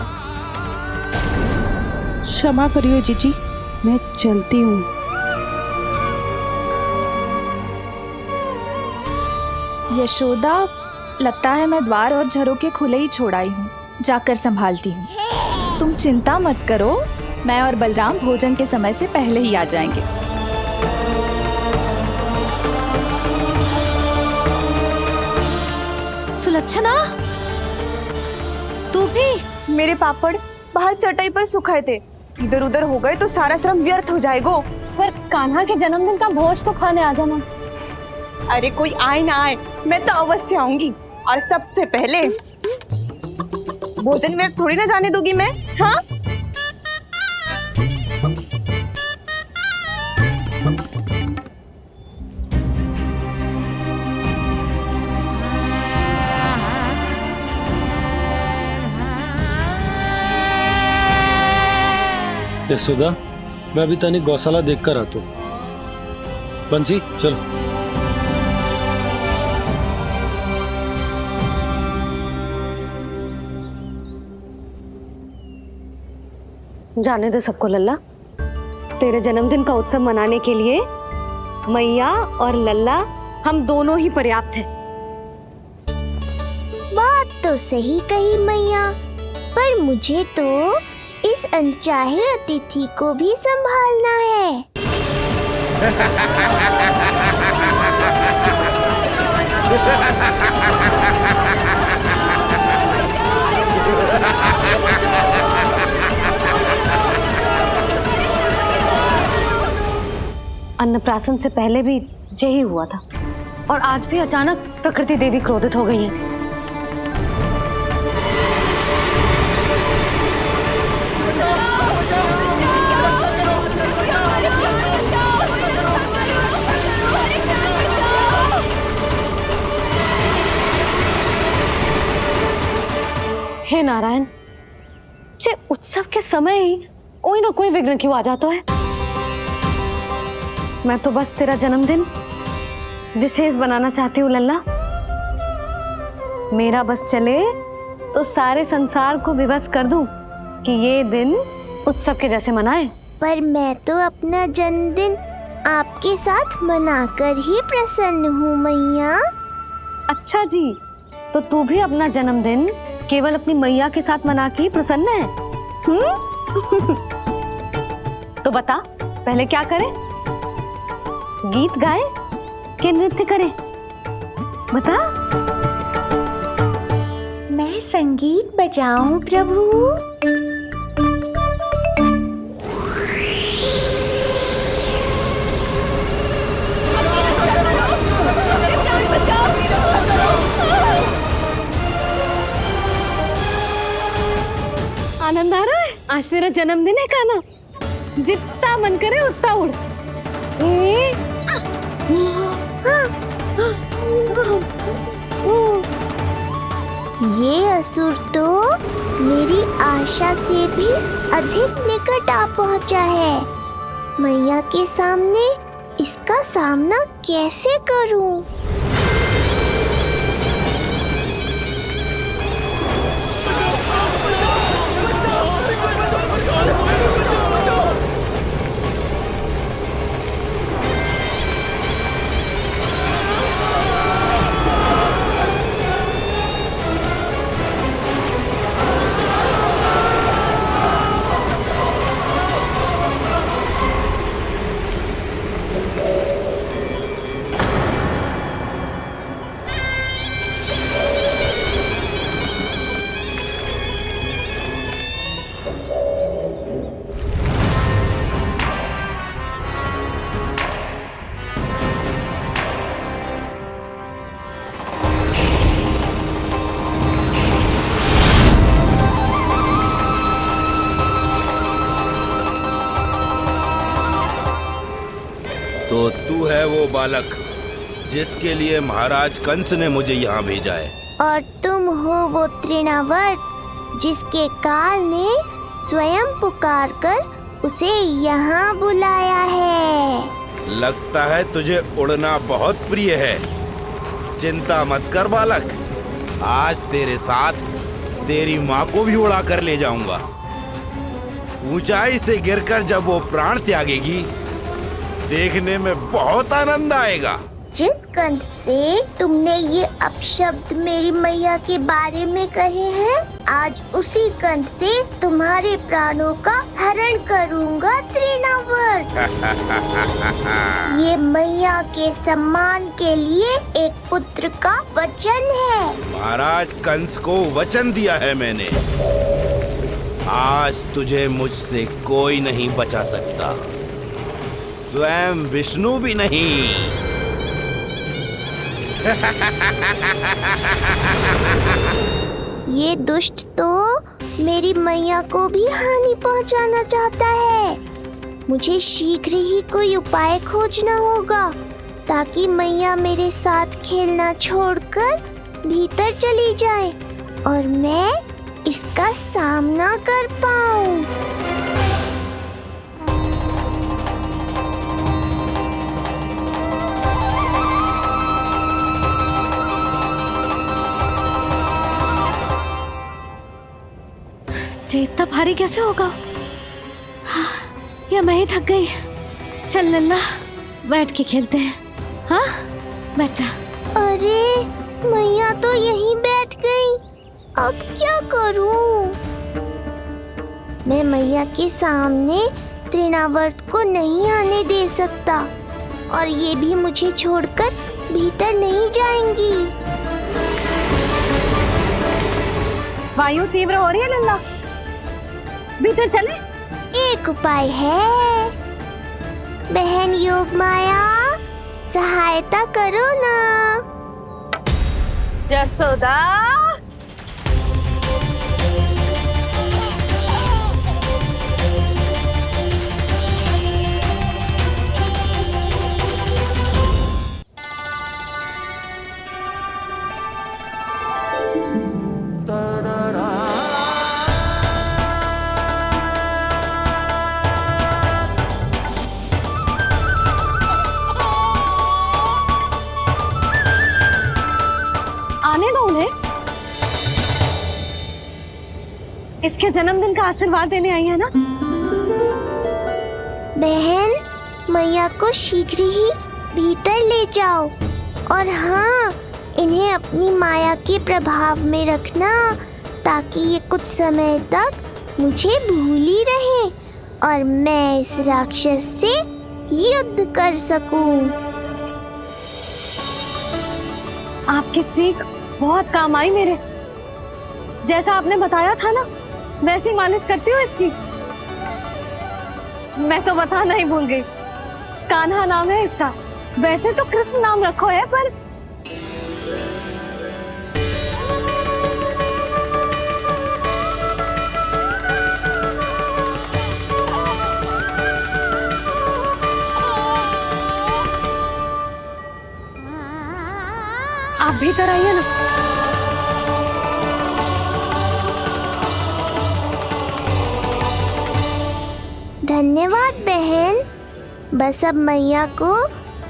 क्षमा करियो जीजी, मैं चलती हूँ। यशोदा, लगता है मैं द्वार और झरोके खुले ही छोड़ आई हूँ, जाकर संभालती हूँ। तुम चिंता मत करो, मैं और बलराम भोजन के समय से पहले ही आ जाएंगे। सुलक्षणा, तू भी? मेरे पापड़ बाहर चटाई पर सुखाए थे, इधर उधर हो गए तो सारा श्रम व्यर्थ हो जाएगा। पर कान्हा के जन्मदिन का भोज तो खाने आ जाना। अरे कोई आए ना आए, मैं तो अवश्य आऊंगी, और सबसे पहले भोजन व्यर्थ थोड़ी ना जाने दूंगी मैं। हाँ, यशोदा, मैं अभी तनिक गौशाला देख कर आता हूँ। बंसी, चलो। जाने दो सबको लल्ला, तेरे जन्मदिन का उत्सव मनाने के लिए मैया और लल्ला हम दोनों ही पर्याप्त हैं। बात तो सही कही मैया, पर मुझे तो इस अनचाहे अतिथि को भी संभालना है। अन्नप्राशन से पहले भी यही हुआ था, और आज भी अचानक प्रकृति देवी क्रोधित हो गई है। हे नारायण, उत्सव के समय ही कोई ना कोई विघ्न क्यों आ जाता है? मैं तो बस तेरा जन्मदिन विशेष बनाना चाहती हूँ लल्ला। मेरा बस चले तो सारे संसार को विवश कर दूं कि ये दिन उत्सव के जैसे मनाए। पर मैं तो अपना जन्मदिन आपके साथ मनाकर ही प्रसन्न हूँ मैया। अच्छा जी, तो तू भी अपना जन्मदिन केवल अपनी मैया के साथ मना के ही प्रसन्न है? तो बता, पहले क्या करें? गीत गाए कि नृत्य करें? बता। मैं संगीत बजाऊं प्रभु? आनंद आ रहा है? आज तेरा जन्मदिन है कान्हा, जितना मन करे उतना उड़। ये असुर तो मेरी आशा से भी अधिक निकट आ पहुंचा है। मैया के सामने इसका सामना कैसे करूं? तो तू है वो बालक जिसके लिए महाराज कंस ने मुझे यहाँ भेजा है। और तुम हो वो तृणावर्त जिसके काल ने स्वयं पुकारकर उसे यहाँ बुलाया है। लगता है तुझे उड़ना बहुत प्रिय है। चिंता मत कर बालक, आज तेरे साथ तेरी माँ को भी उड़ा कर ले जाऊंगा। ऊंचाई से गिरकर जब वो प्राण त्यागेगी, देखने में बहुत आनंद आएगा। जिस कंठ से तुमने ये अपशब्द मेरी मैया के बारे में कहे हैं, आज उसी कंठ से तुम्हारे प्राणों का हरण करूंगा तृणावर्त। ये मैया के सम्मान के लिए एक पुत्र का वचन है। महाराज कंस को वचन दिया है मैंने। आज तुझे मुझसे कोई नहीं बचा सकता, स्वयं विष्णु भी नहीं। ये दुष्ट तो मेरी मैया को भी हानि पहुंचाना चाहता है। मुझे शीघ्र ही कोई उपाय खोजना होगा ताकि मैया मेरे साथ खेलना छोड़कर भीतर चली जाए और मैं इसका सामना कर पाऊं। ये इतना भारी कैसे होगा? या मैं ही थक गई? चल लल्ला, बैठ के खेलते हैं। हाँ, बैठ जा। अरे मैया तो यहीं बैठ गई, अब क्या करूं? मैं मैया के सामने तृणावर्त को नहीं आने दे सकता और ये भी मुझे छोड़कर भीतर नहीं जाएंगी। वायु तीव्र हो रही है लल्ला, भीतर चले। एक उपाय है, बहन योग माया, सहायता करो ना। जसोदा, आने दो उन्हें। इसके जन्मदिन का आशीर्वाद देने आई है ना। बहन, मैया को शीघ्र ही भीतर ले जाओ और हाँ, इन्हें अपनी माया के प्रभाव में रखना ताकि ये कुछ समय तक मुझे भूली रहे और मैं इस राक्षस से युद्ध कर सकूं। आपकी सीख बहुत काम आई मेरे। जैसा आपने बताया था ना, वैसी मालिश करती हूँ इसकी। मैं तो बताना ही भूल गई, कान्हा नाम है इसका। वैसे तो कृष्ण नाम रखो है, पर आप भीतर आइए ना। धन्यवाद बहन। बस अब मैया को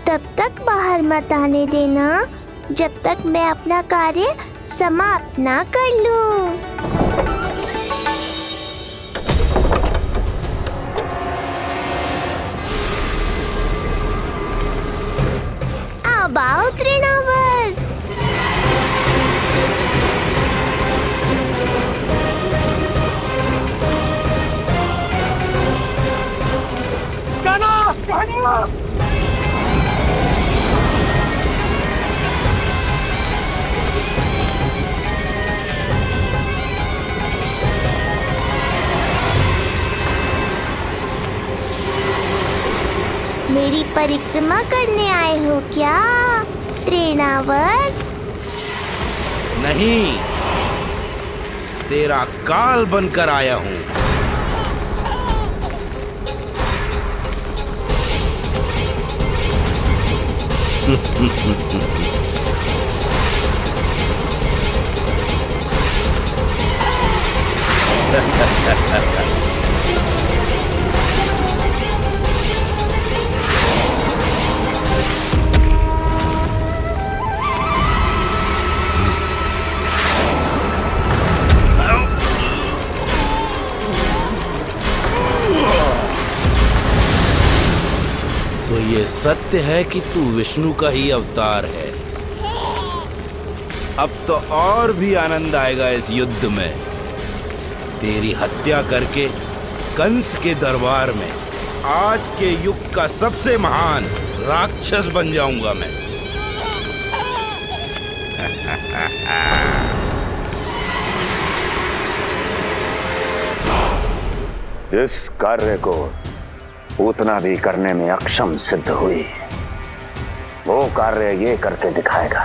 तब तक बाहर मत आने देना जब तक मैं अपना कार्य समाप्त ना कर लूं। अब आओ तृणावर्त। मेरी परिक्रमा करने आए हो क्या तृणावर्त? नहीं, तेरा काल बनकर आया हूँ। तो ये सत्य है कि तू विष्णु का ही अवतार है। अब तो और भी आनंद आएगा इस युद्ध में। तेरी हत्या करके कंस के दरबार में आज के युग का सबसे महान राक्षस बन जाऊंगा मैं। जिस कार्य को उतना भी करने में अक्षम सिद्ध हुई, वो कार्य ये करके दिखाएगा।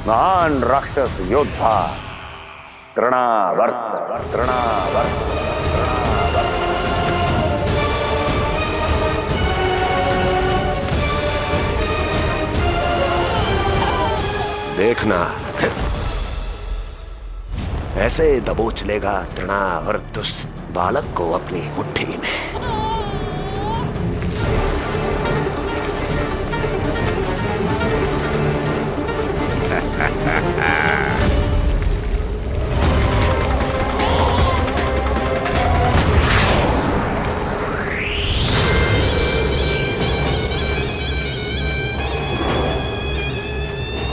महान राक्षस योद्धा तृणावर्त। देखना ऐसे दबोच लेगा तृणावर्त उस बालक को अपनी मुट्ठी में।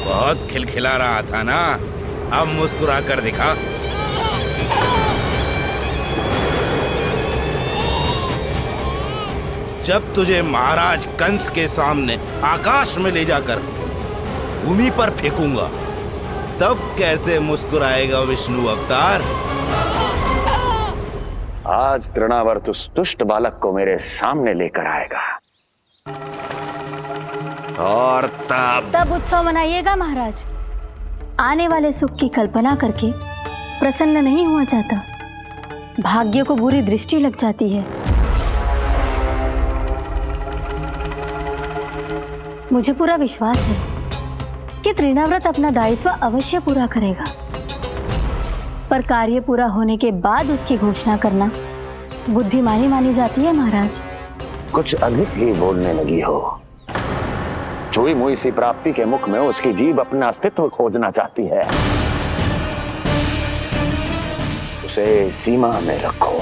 बहुत खिलखिला रहा था ना, अब मुस्कुरा कर दिखा। जब तुझे महाराज कंस के सामने आकाश में ले जाकर भूमि पर फेंकूंगा, तब कैसे मुस्कुराएगा विष्णु अवतार। आज तृणावर्त उस दुष्ट बालक को मेरे सामने लेकर आएगा और तब उत्सव मनाइएगा महाराज। आने वाले सुख की कल्पना करके प्रसन्न नहीं हुआ जाता, भाग्य को बुरी दृष्टि लग जाती है। मुझे पूरा विश्वास है कि तृणाव्रत अपना दायित्व अवश्य पूरा करेगा, पर कार्य पूरा होने के बाद उसकी घोषणा करना बुद्धिमानी मानी जाती है महाराज। कुछ अधिक ही बोलने लगी हो। चुई मुई सी प्राप्ति के मुख में उसकी जीभ अपना अस्तित्व खोजना चाहती है। उसे सीमा में रखो।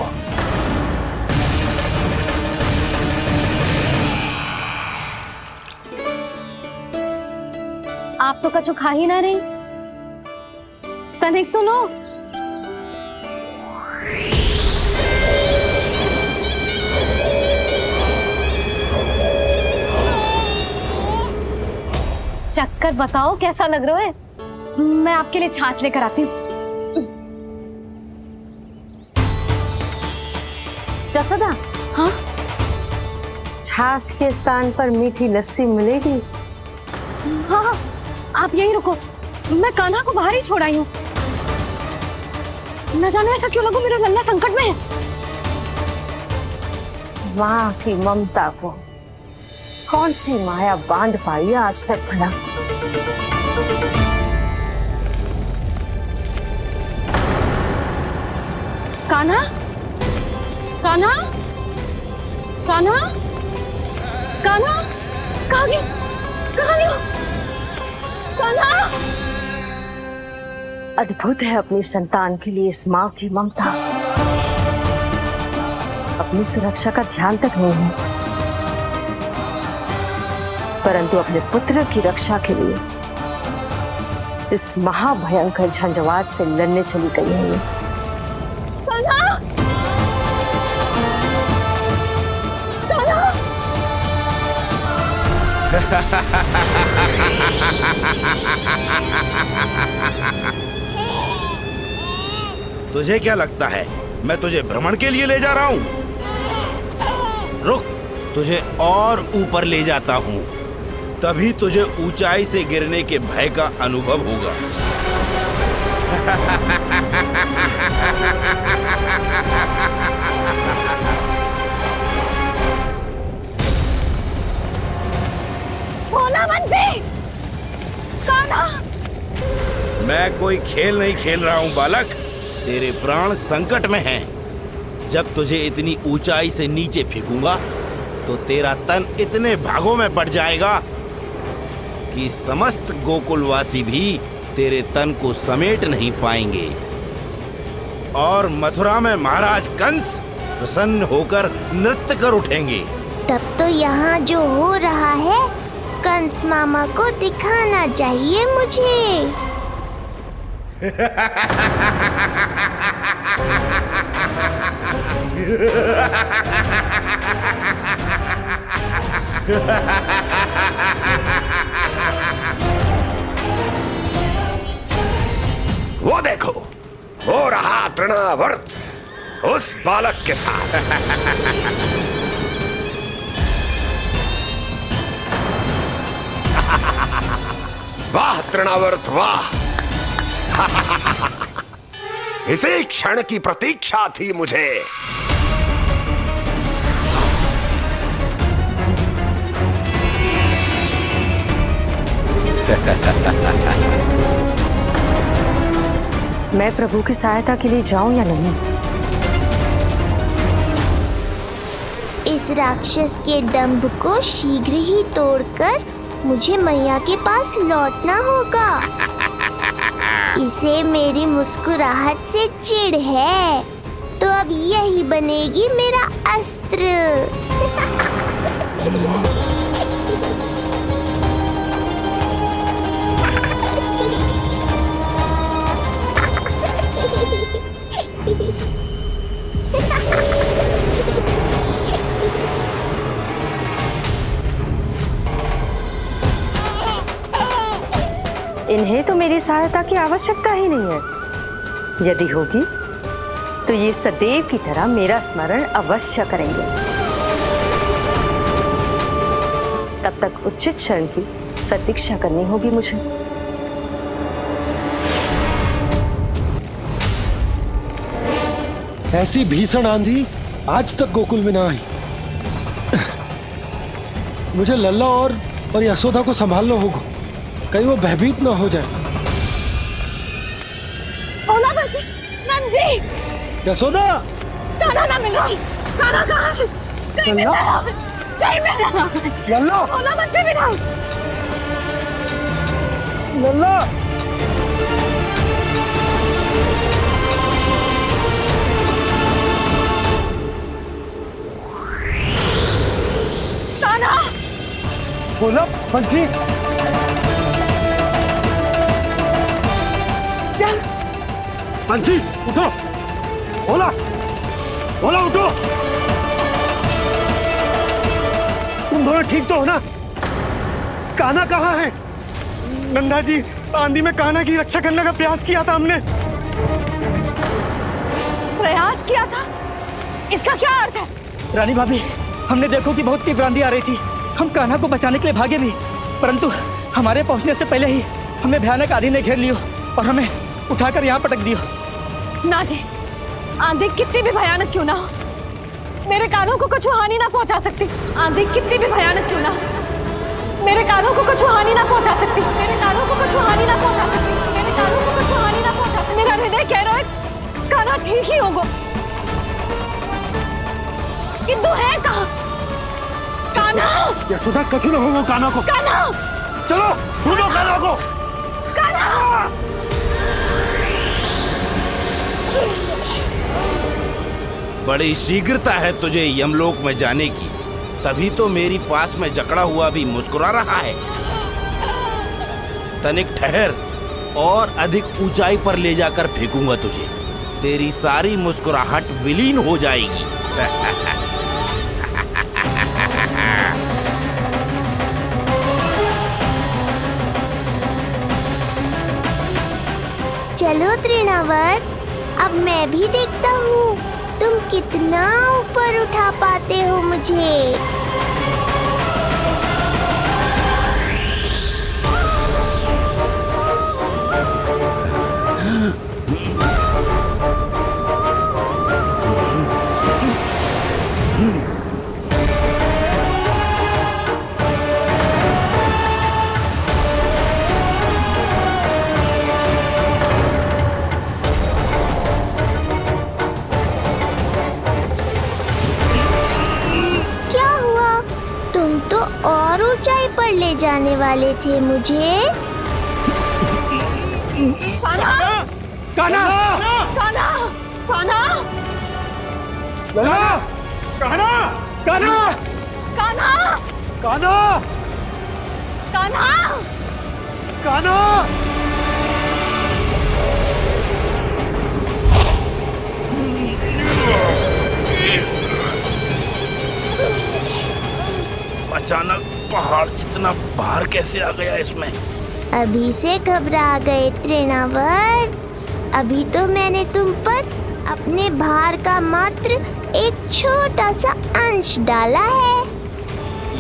आप तो कछु खा ही ना रही, तनिक तो लो। चक्कर बताओ कैसा लग रहा है? मैं आपके लिए छाछ लेकर आती हूँ। जसोदा, हाँ? छाछ के स्थान पर मीठी लस्सी मिलेगी। हाँ हाँ, आप यहीं रुको, मैं कान्हा को बाहर ही छोड़ आई हूँ। न जाने ऐसा क्यों लगो मेरा लल्ला संकट में है। माँ की ममता को कौन सी माया बांध पाई आज तक भला। कान्हा, कान्हा, कान्हा, कान्हा, कहाँ गई? कहाँ गई? कान्हा! अद्भुत है अपनी संतान के लिए इस माँ की ममता। अपनी सुरक्षा का ध्यान तक नहीं है, परंतु अपने पुत्र की रक्षा के लिए इस महाभयंकर झंझावात से लड़ने चली गई है। कान्हा! कान्हा! तुझे क्या लगता है मैं तुझे भ्रमण के लिए ले जा रहा हूँ? रुक, तुझे और ऊपर ले जाता हूँ, तभी तुझे ऊंचाई से गिरने के भय का अनुभव होगा। भोला बंसी! कान्हा! मैं कोई खेल नहीं खेल रहा हूँ बालक। तेरे प्राण संकट में हैं। जब तुझे इतनी ऊंचाई से नीचे फेंकूंगा तो तेरा तन इतने भागों में बढ़ जाएगा कि समस्त गोकुलवासी भी तेरे तन को समेट नहीं पाएंगे। और मथुरा में महाराज कंस प्रसन्न होकर नृत्य कर उठेंगे। तब तो यहाँ जो हो रहा है कंस मामा को दिखाना चाहिए मुझे। वो देखो, हो रहा तृणावर्त उस बालक के साथ। वाह तृणावर्त वाह! इसी क्षण की प्रतीक्षा थी मुझे। मैं प्रभु की सहायता के लिए जाऊं या नहीं? इस राक्षस के दंभ को शीघ्र ही तोड़कर मुझे मैया के पास लौटना होगा। इसे मेरी मुस्कुराहट से चिढ़ है, तो अब यही बनेगी मेरा अस्त्र। इन्हें तो मेरी सहायता की आवश्यकता ही नहीं है। यदि होगी तो ये सदैव की तरह मेरा स्मरण अवश्य करेंगे। तब तक उचित क्षण की प्रतीक्षा करनी होगी मुझे। ऐसी भीषण आंधी आज तक गोकुल में ना आई। मुझे लल्ला और यशोदा को संभालना होगा, कहीं वो भयभीत ना हो जाए। भोला बंसी! नंजी! यशोदा! कान्हा ना मिल रहा। कान्हा कहाँ है? कहीं मिल रहा है। कहीं मिल रहा है। लल्ला! भोला बंसी मिला। लल्ला! कान्हा! भोला बंसी! चल बंसी उठो। भोला भोला उठो। तुम दोनों ठीक तो हो ना? कान्हा कहाँ है? नंदा जी, आंधी में कान्हा की रक्षा करने का प्रयास किया था हमने। प्रयास किया था? इसका क्या अर्थ है? रानी भाभी, हमने देखो कि बहुत तीव्र आंधी आ रही थी। हम कान्हा को बचाने के लिए भागे भी, परंतु हमारे पहुंचने से पहले ही हमें भयानक आंधी ने घेर लियो और हमें उठाकर यहाँ पटक दियो। ना जी, आंधी कितनी भी भयानक क्यों ना हो, मेरे कानों को कुछ हानि ना पहुंचा सकती। आंधी कितनी भी भयानक क्यों ना हो, मेरे कानों को कुछ हानि ना पहुंचा सकती। मेरे कानों को कुछ हानि ना पहुंचा सकती। मेरे कानों को कुछ हानि ना पहुंचा सकती। मेरा हृदय कह रहा है कान्हा ठीक ही होगा, किंतु है कहाँ? कान्हा! यशोदा कछु न होगा कान्हा को। कान्हा! चलो ढूंढो कान्हा को। कान्हा! बड़ी शीघ्रता है तुझे यमलोक में जाने की, तभी तो मेरी पास में जकड़ा हुआ भी मुस्कुरा रहा है। तनिक ठहर और अधिक ऊंचाई पर ले जाकर फेंकूंगा तुझे। तेरी सारी मुस्कुराहट विलीन हो जाएगी। चलो तृणावर्त, अब मैं भी देखता हूँ तुम कितना ऊपर उठा पाते हो मुझे। जाने वाले थे मुझे? कान्हा! कान्हा! कान्हा! कान्हा! कान्हा! कान्हा! कान्हा! कान्हा! कान्हा! कान्हा! कान्हा! अचानक पहाड़ जितना भार कैसे आ गया इसमें? अभी से घबरा गए तृणावर्त। अभी तो मैंने तुम पर अपने भार का मात्र एक छोटा सा अंश डाला है।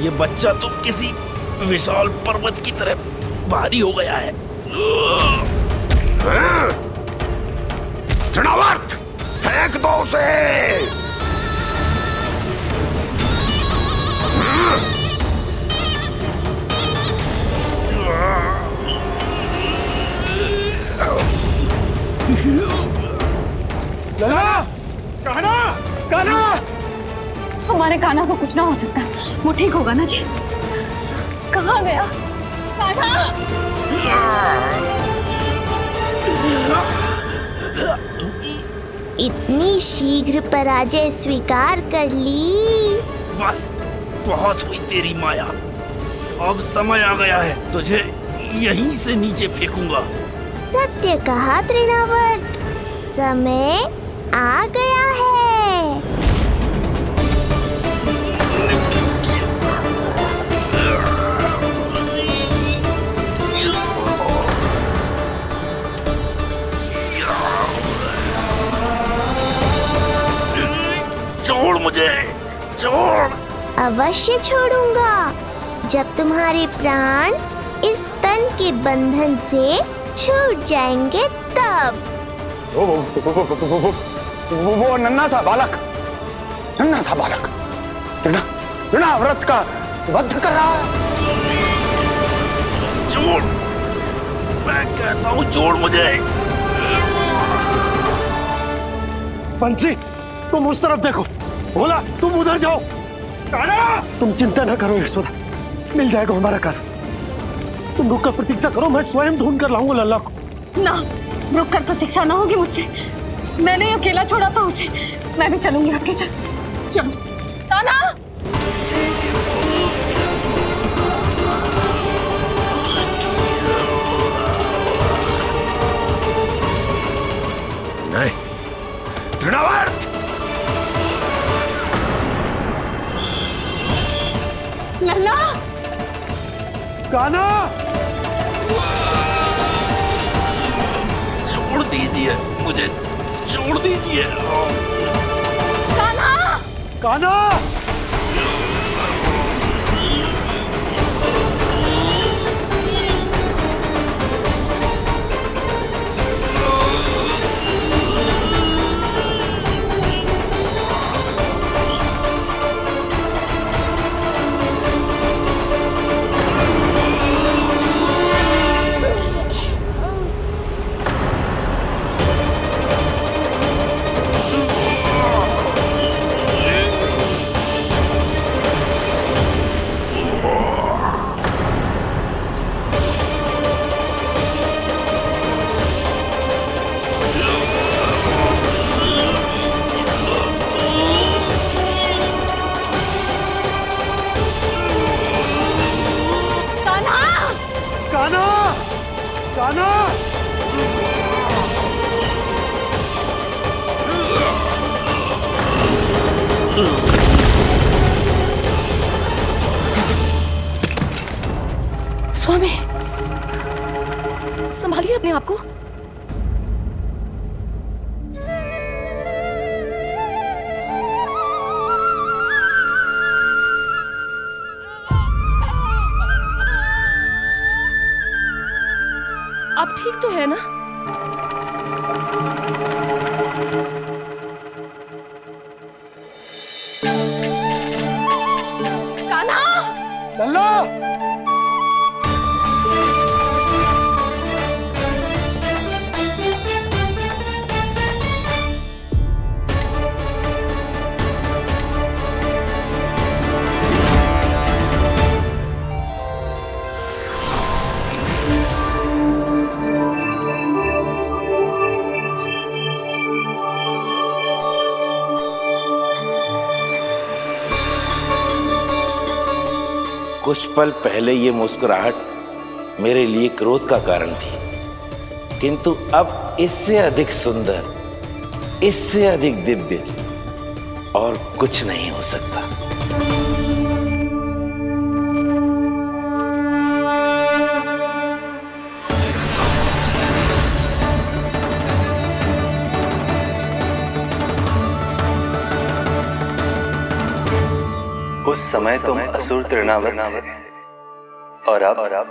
ये बच्चा तो किसी विशाल पर्वत की तरह भारी हो गया है। तृणावर्त, फेंक दो उसे। कान्हा! कान्हा! हमारे कान्हा को कुछ ना हो सकता, वो ठीक होगा ना जी। कहाँ गया कान्हा? इतनी शीघ्र पराजय स्वीकार कर ली। बस बहुत हुई तेरी माया। अब समय आ गया है, तुझे यहीं से नीचे फेंकूंगा। सत्य कहा तृणावर्त, समय आ गया है। छोड़ मुझे, छोड़। अवश्य छोड़ूंगा, जब तुम्हारे प्राण इस तन के बंधन से छूट जाएंगे तब। वो नन्हा सा बालक तृणाव्रत का वध कर रहा है। छोड़, मैं कहता हूँ छोड़ मुझे। पंछी, तुम उस तरफ देखो। भोला, तुम उधर जाओ। कान्हा! तुम चिंता न करो यशोदा, मिल जाएगा हमारा कान्हा। तुम रुक कर प्रतीक्षा करो, मैं स्वयं ढूंढ कर लाऊंगा लल्ला को। ना, रुक कर प्रतीक्षा ना होगी मुझसे। मैंने अकेला छोड़ा था उसे, मैं भी चलूंगी आपके साथ। चलो कान्हा। नहीं, तृणावर्त! लल्ला! कान्हा! छोड़ दीजिए मुझे, छोड़ दीजिए। कान्हा! कान्हा! स्वामी, संभालिए अपने आप को। आप ठीक तो है ना? कान्हा! लल्ला! कुछ पल पहले ये मुस्कुराहट मेरे लिए क्रोध का कारण थी, किंतु अब इससे अधिक सुंदर, इससे अधिक दिव्य और कुछ नहीं हो सकता। उस समय तुम असुर तृणावर्त थे और अब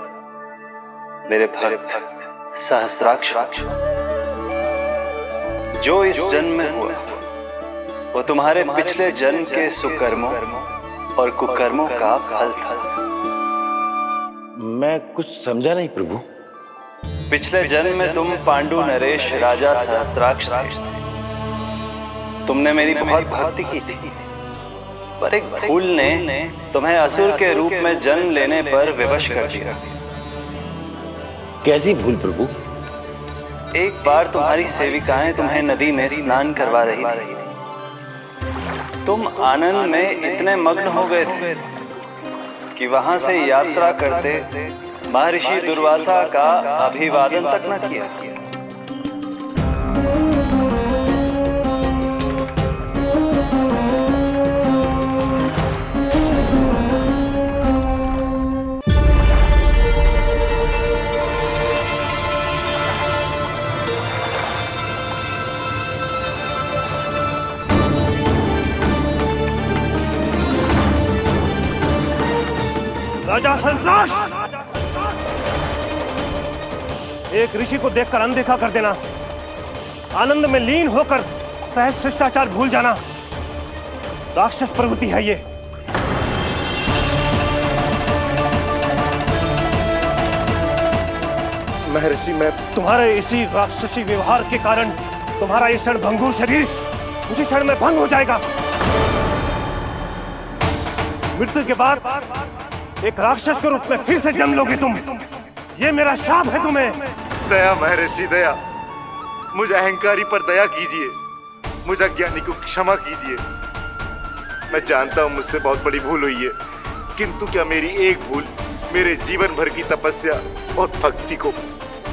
मेरे भक्त सहस्राक्ष। जो इस जन्म में हुआ वो तुम्हारे पिछले जन्म के सुकर्मों और कुकर्मों का फल था। मैं कुछ समझा नहीं प्रभु। पिछले जन्म में तुम पांडु नरेश राजा सहस्राक्ष थे। तुमने मेरी बहुत भक्ति की थी, पर एक भूल ने तुम्हें असुर के रूप में जन्म लेने पर विवश कर दिया। कैसी भूल प्रभु? एक बार तुम्हारी सेविकाएं तुम्हें नदी में स्नान करवा रही थी। तुम आनंद में इतने मग्न हो गए थे कि वहां से यात्रा करते महर्षि दुर्वासा का अभिवादन तक न किया। राजा सहस्त्राक्ष, एक ऋषि को देखकर अनदेखा कर देना, आनंद में लीन होकर सहज शिष्टाचार भूल जाना, राक्षस प्रवृत्ति है ये। महर्षि, मैं तुम्हारे इसी राक्षसी व्यवहार के कारण तुम्हारा ये क्षण भंगुर शरीर उसी क्षण में भंग हो जाएगा। मृत्यु के बाद एक राक्षस के रूप में फिर से जन्म लोगे तुम। ये मेरा शाप है तुम्हें। दया महर्षि दया, मुझे अहंकारी पर दया कीजिए, मुझे अज्ञानी को क्षमा कीजिए। मैं जानता हूँ मुझसे बहुत बड़ी भूल हुई है, किंतु क्या मेरी एक भूल मेरे जीवन भर की तपस्या और भक्ति को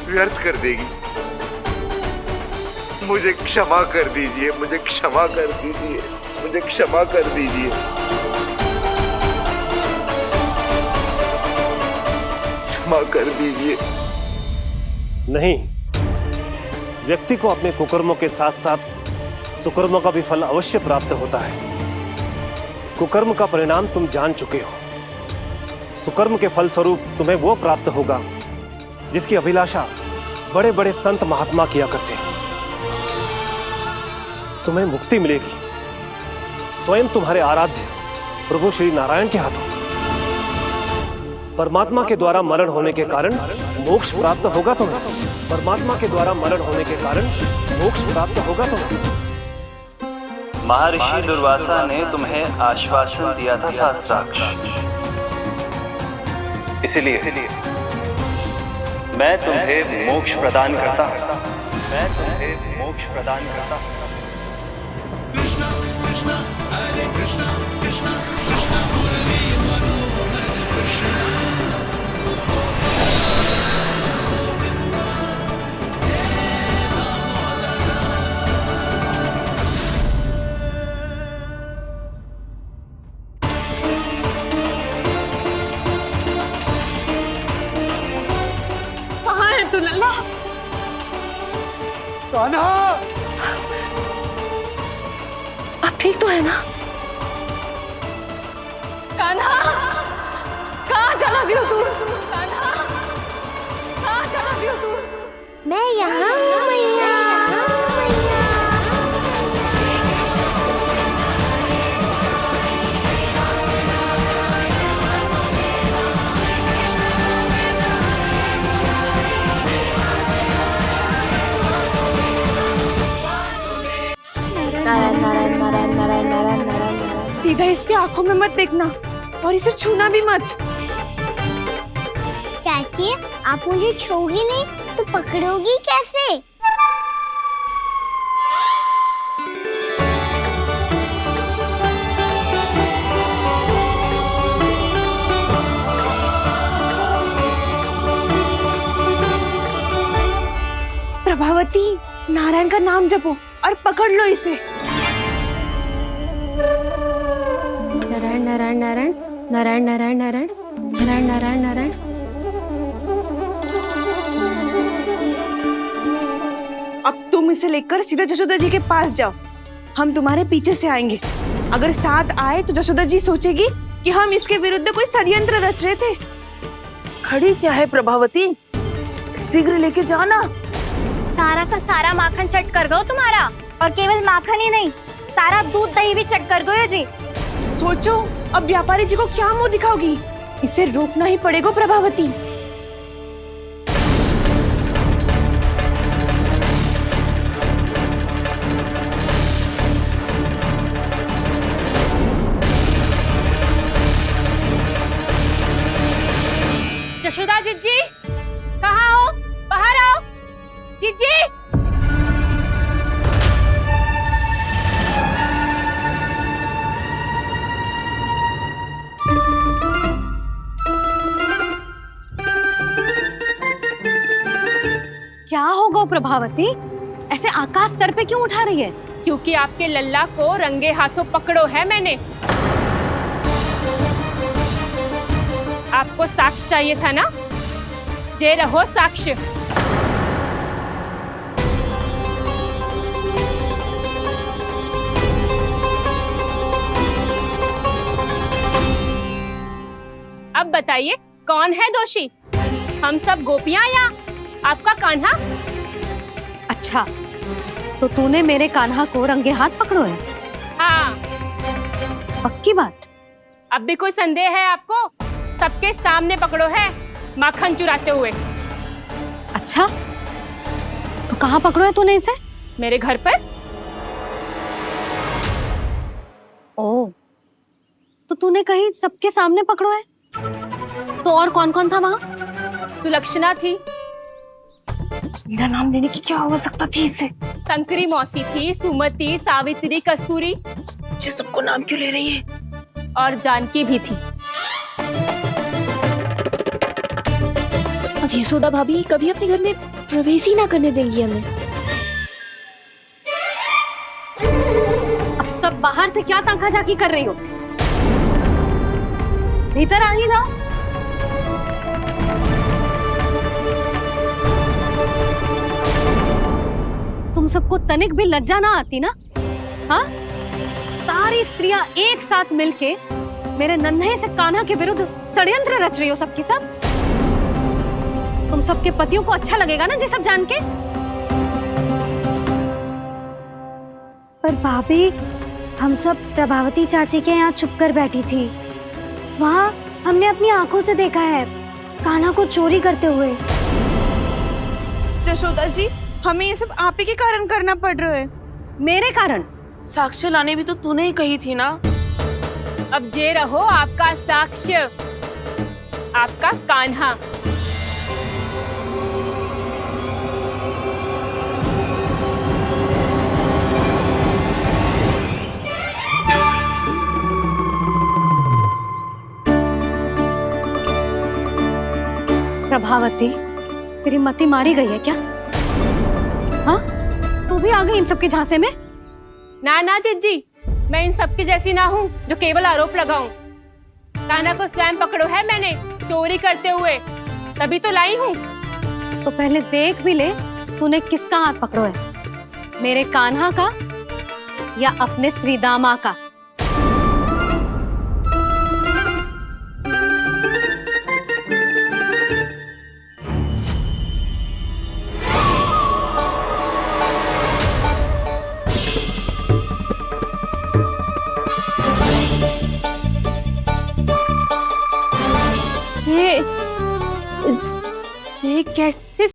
व्यर्थ कर देगी? मुझे क्षमा कर दीजिए, मुझे क्षमा कर दीजिए, मुझे क्षमा कर दीजिए। क्षमा कर दीजिए। नहीं, व्यक्ति को अपने कुकर्मों के साथ साथ सुकर्मों का भी फल अवश्य प्राप्त होता है। कुकर्म का परिणाम तुम जान चुके हो। सुकर्म के फल स्वरूप तुम्हें वो प्राप्त होगा जिसकी अभिलाषा बड़े बड़े संत महात्मा किया करते हैं। तुम्हें मुक्ति मिलेगी स्वयं तुम्हारे आराध्य प्रभु श्री नारायण के हाथों। परमात्मा के द्वारा मरण होने के कारण मोक्ष प्राप्त होगा तुम्हें। परमात्मा के द्वारा मरण होने के कारण मोक्ष प्राप्त होगा तुम्हें। महर्षि दुर्वासा ने तुम्हें आश्वासन दिया था सहस्त्राक्ष, इसलिए मैं तुम्हें मोक्ष प्रदान करता हूं। मैं तुम्हें मोक्ष प्रदान करता हूं। कृष्णा कृष्णा हरे कृष्णा कृष्णा कृष्णा मुरली मनोहर कृष्णा। कहाँ है तू लल्ला? कान्हा, आप ठीक तो है ना? कान्हा, कहाँ चला गया तू? कान्हा, कहाँ चला गया तू? मैं यहाँ हूँ मैया। नारायण नारायण नारायण नारायण नारायण नारायण। सीधा इसके आंखों में मत देखना और इसे छूना भी मत। चाची, आप मुझे छोड़ोगी नहीं तो पकड़ोगी कैसे? प्रभावती, नारायण का नाम जपो और पकड़ लो इसे। नारायण नारायण नारायण नारायण नारायण नारायण नारायण नारायण नारायण। अब तुम इसे लेकर सीधा जशोदा जी के पास जाओ, हम तुम्हारे पीछे से आएंगे। अगर साथ आए तो जशोदा जी सोचेगी कि हम इसके विरुद्ध कोई षड्यंत्र रच रहे थे। खड़ी क्या है प्रभावती, शीघ्र लेके जाना। सारा का सारा माखन चट कर गो तुम्हारा, और केवल माखन ही नहीं, सारा दूध दही भी चट कर गो जी। सोचो अब व्यापारी जी को क्या मुंह दिखाओगी, इसे रोकना ही पड़ेगा प्रभावती। यशोदा जिज्जी, कहाँ हो? बाहर आओ जिज्जी। क्या हो गो प्रभावती, ऐसे आकाश सर पे क्यों उठा रही है? क्योंकि आपके लल्ला को रंगे हाथों पकड़ो है मैंने। आपको साक्ष्य चाहिए था ना, जे रहो साक्ष्य। अब बताइए कौन है दोषी, हम सब गोपियां या आपका कान्हा? अच्छा, तो तूने मेरे कान्हा को रंगे हाथ पकड़ो है? हाँ। पक्की बात? अब भी कोई संदेह है आपको? सबके सामने पकड़ो है, माखन चुराते हुए। अच्छा, तो कहाँ पकड़ो है तूने इसे? मेरे घर पर। ओ, तो तूने कहीं सबके सामने पकड़ो है? तो और कौन कौन था वहाँ? सुलक्षणा थी। मेरा नाम लेने की क्या आवश्यकता थी इसे? संकरी मौसी थी, सुमति, सावित्री, कस्तूरी। ये सबको नाम क्यों ले रही है? और जानकी भी थी। अब यशोदा भाभी कभी अपने घर में प्रवेश ही ना करने देंगी हमें। अब सब बाहर से क्या ताका झाकी कर रही हो? भीतर आ ही जाओ। तुम सबको तनिक भी लज्जा ना आती ना? हाँ? सारी स्त्रियां एक साथ मिलके मेरे नन्हे से कान्हा के विरुद्ध षड्यंत्र रच रही हो सबकी सब। तुम सबके पतियों को अच्छा लगेगा ना ये सब जान के? पर भाभी, हम सब प्रभावती चाची के यहाँ छुप कर बैठी थी। वहाँ हमने अपनी आंखों से देखा है कान्हा को चोरी करते हुए। जशोदा जी, हमें ये सब आप ही के कारण करना पड़ रहा है। मेरे कारण? साक्ष्य लाने भी तो तूने ही कही थी ना। अब जे रहो आपका साक्ष्य, आपका कान्हा। प्रभावती, तेरी मति मारी गई है क्या? हाँ? तू भी आ गई इन सबके झांसे में? ना ना जिज्जी, मैं इन सबकी जैसी ना हूँ जो केवल आरोप लगाऊं। कान्हा को स्वयं पकड़ो है मैंने चोरी करते हुए, तभी तो लाई हूँ। तो पहले देख भी ले तूने किसका हाथ पकड़ो है, मेरे कान्हा का या अपने श्रीदामा का? जे कैसे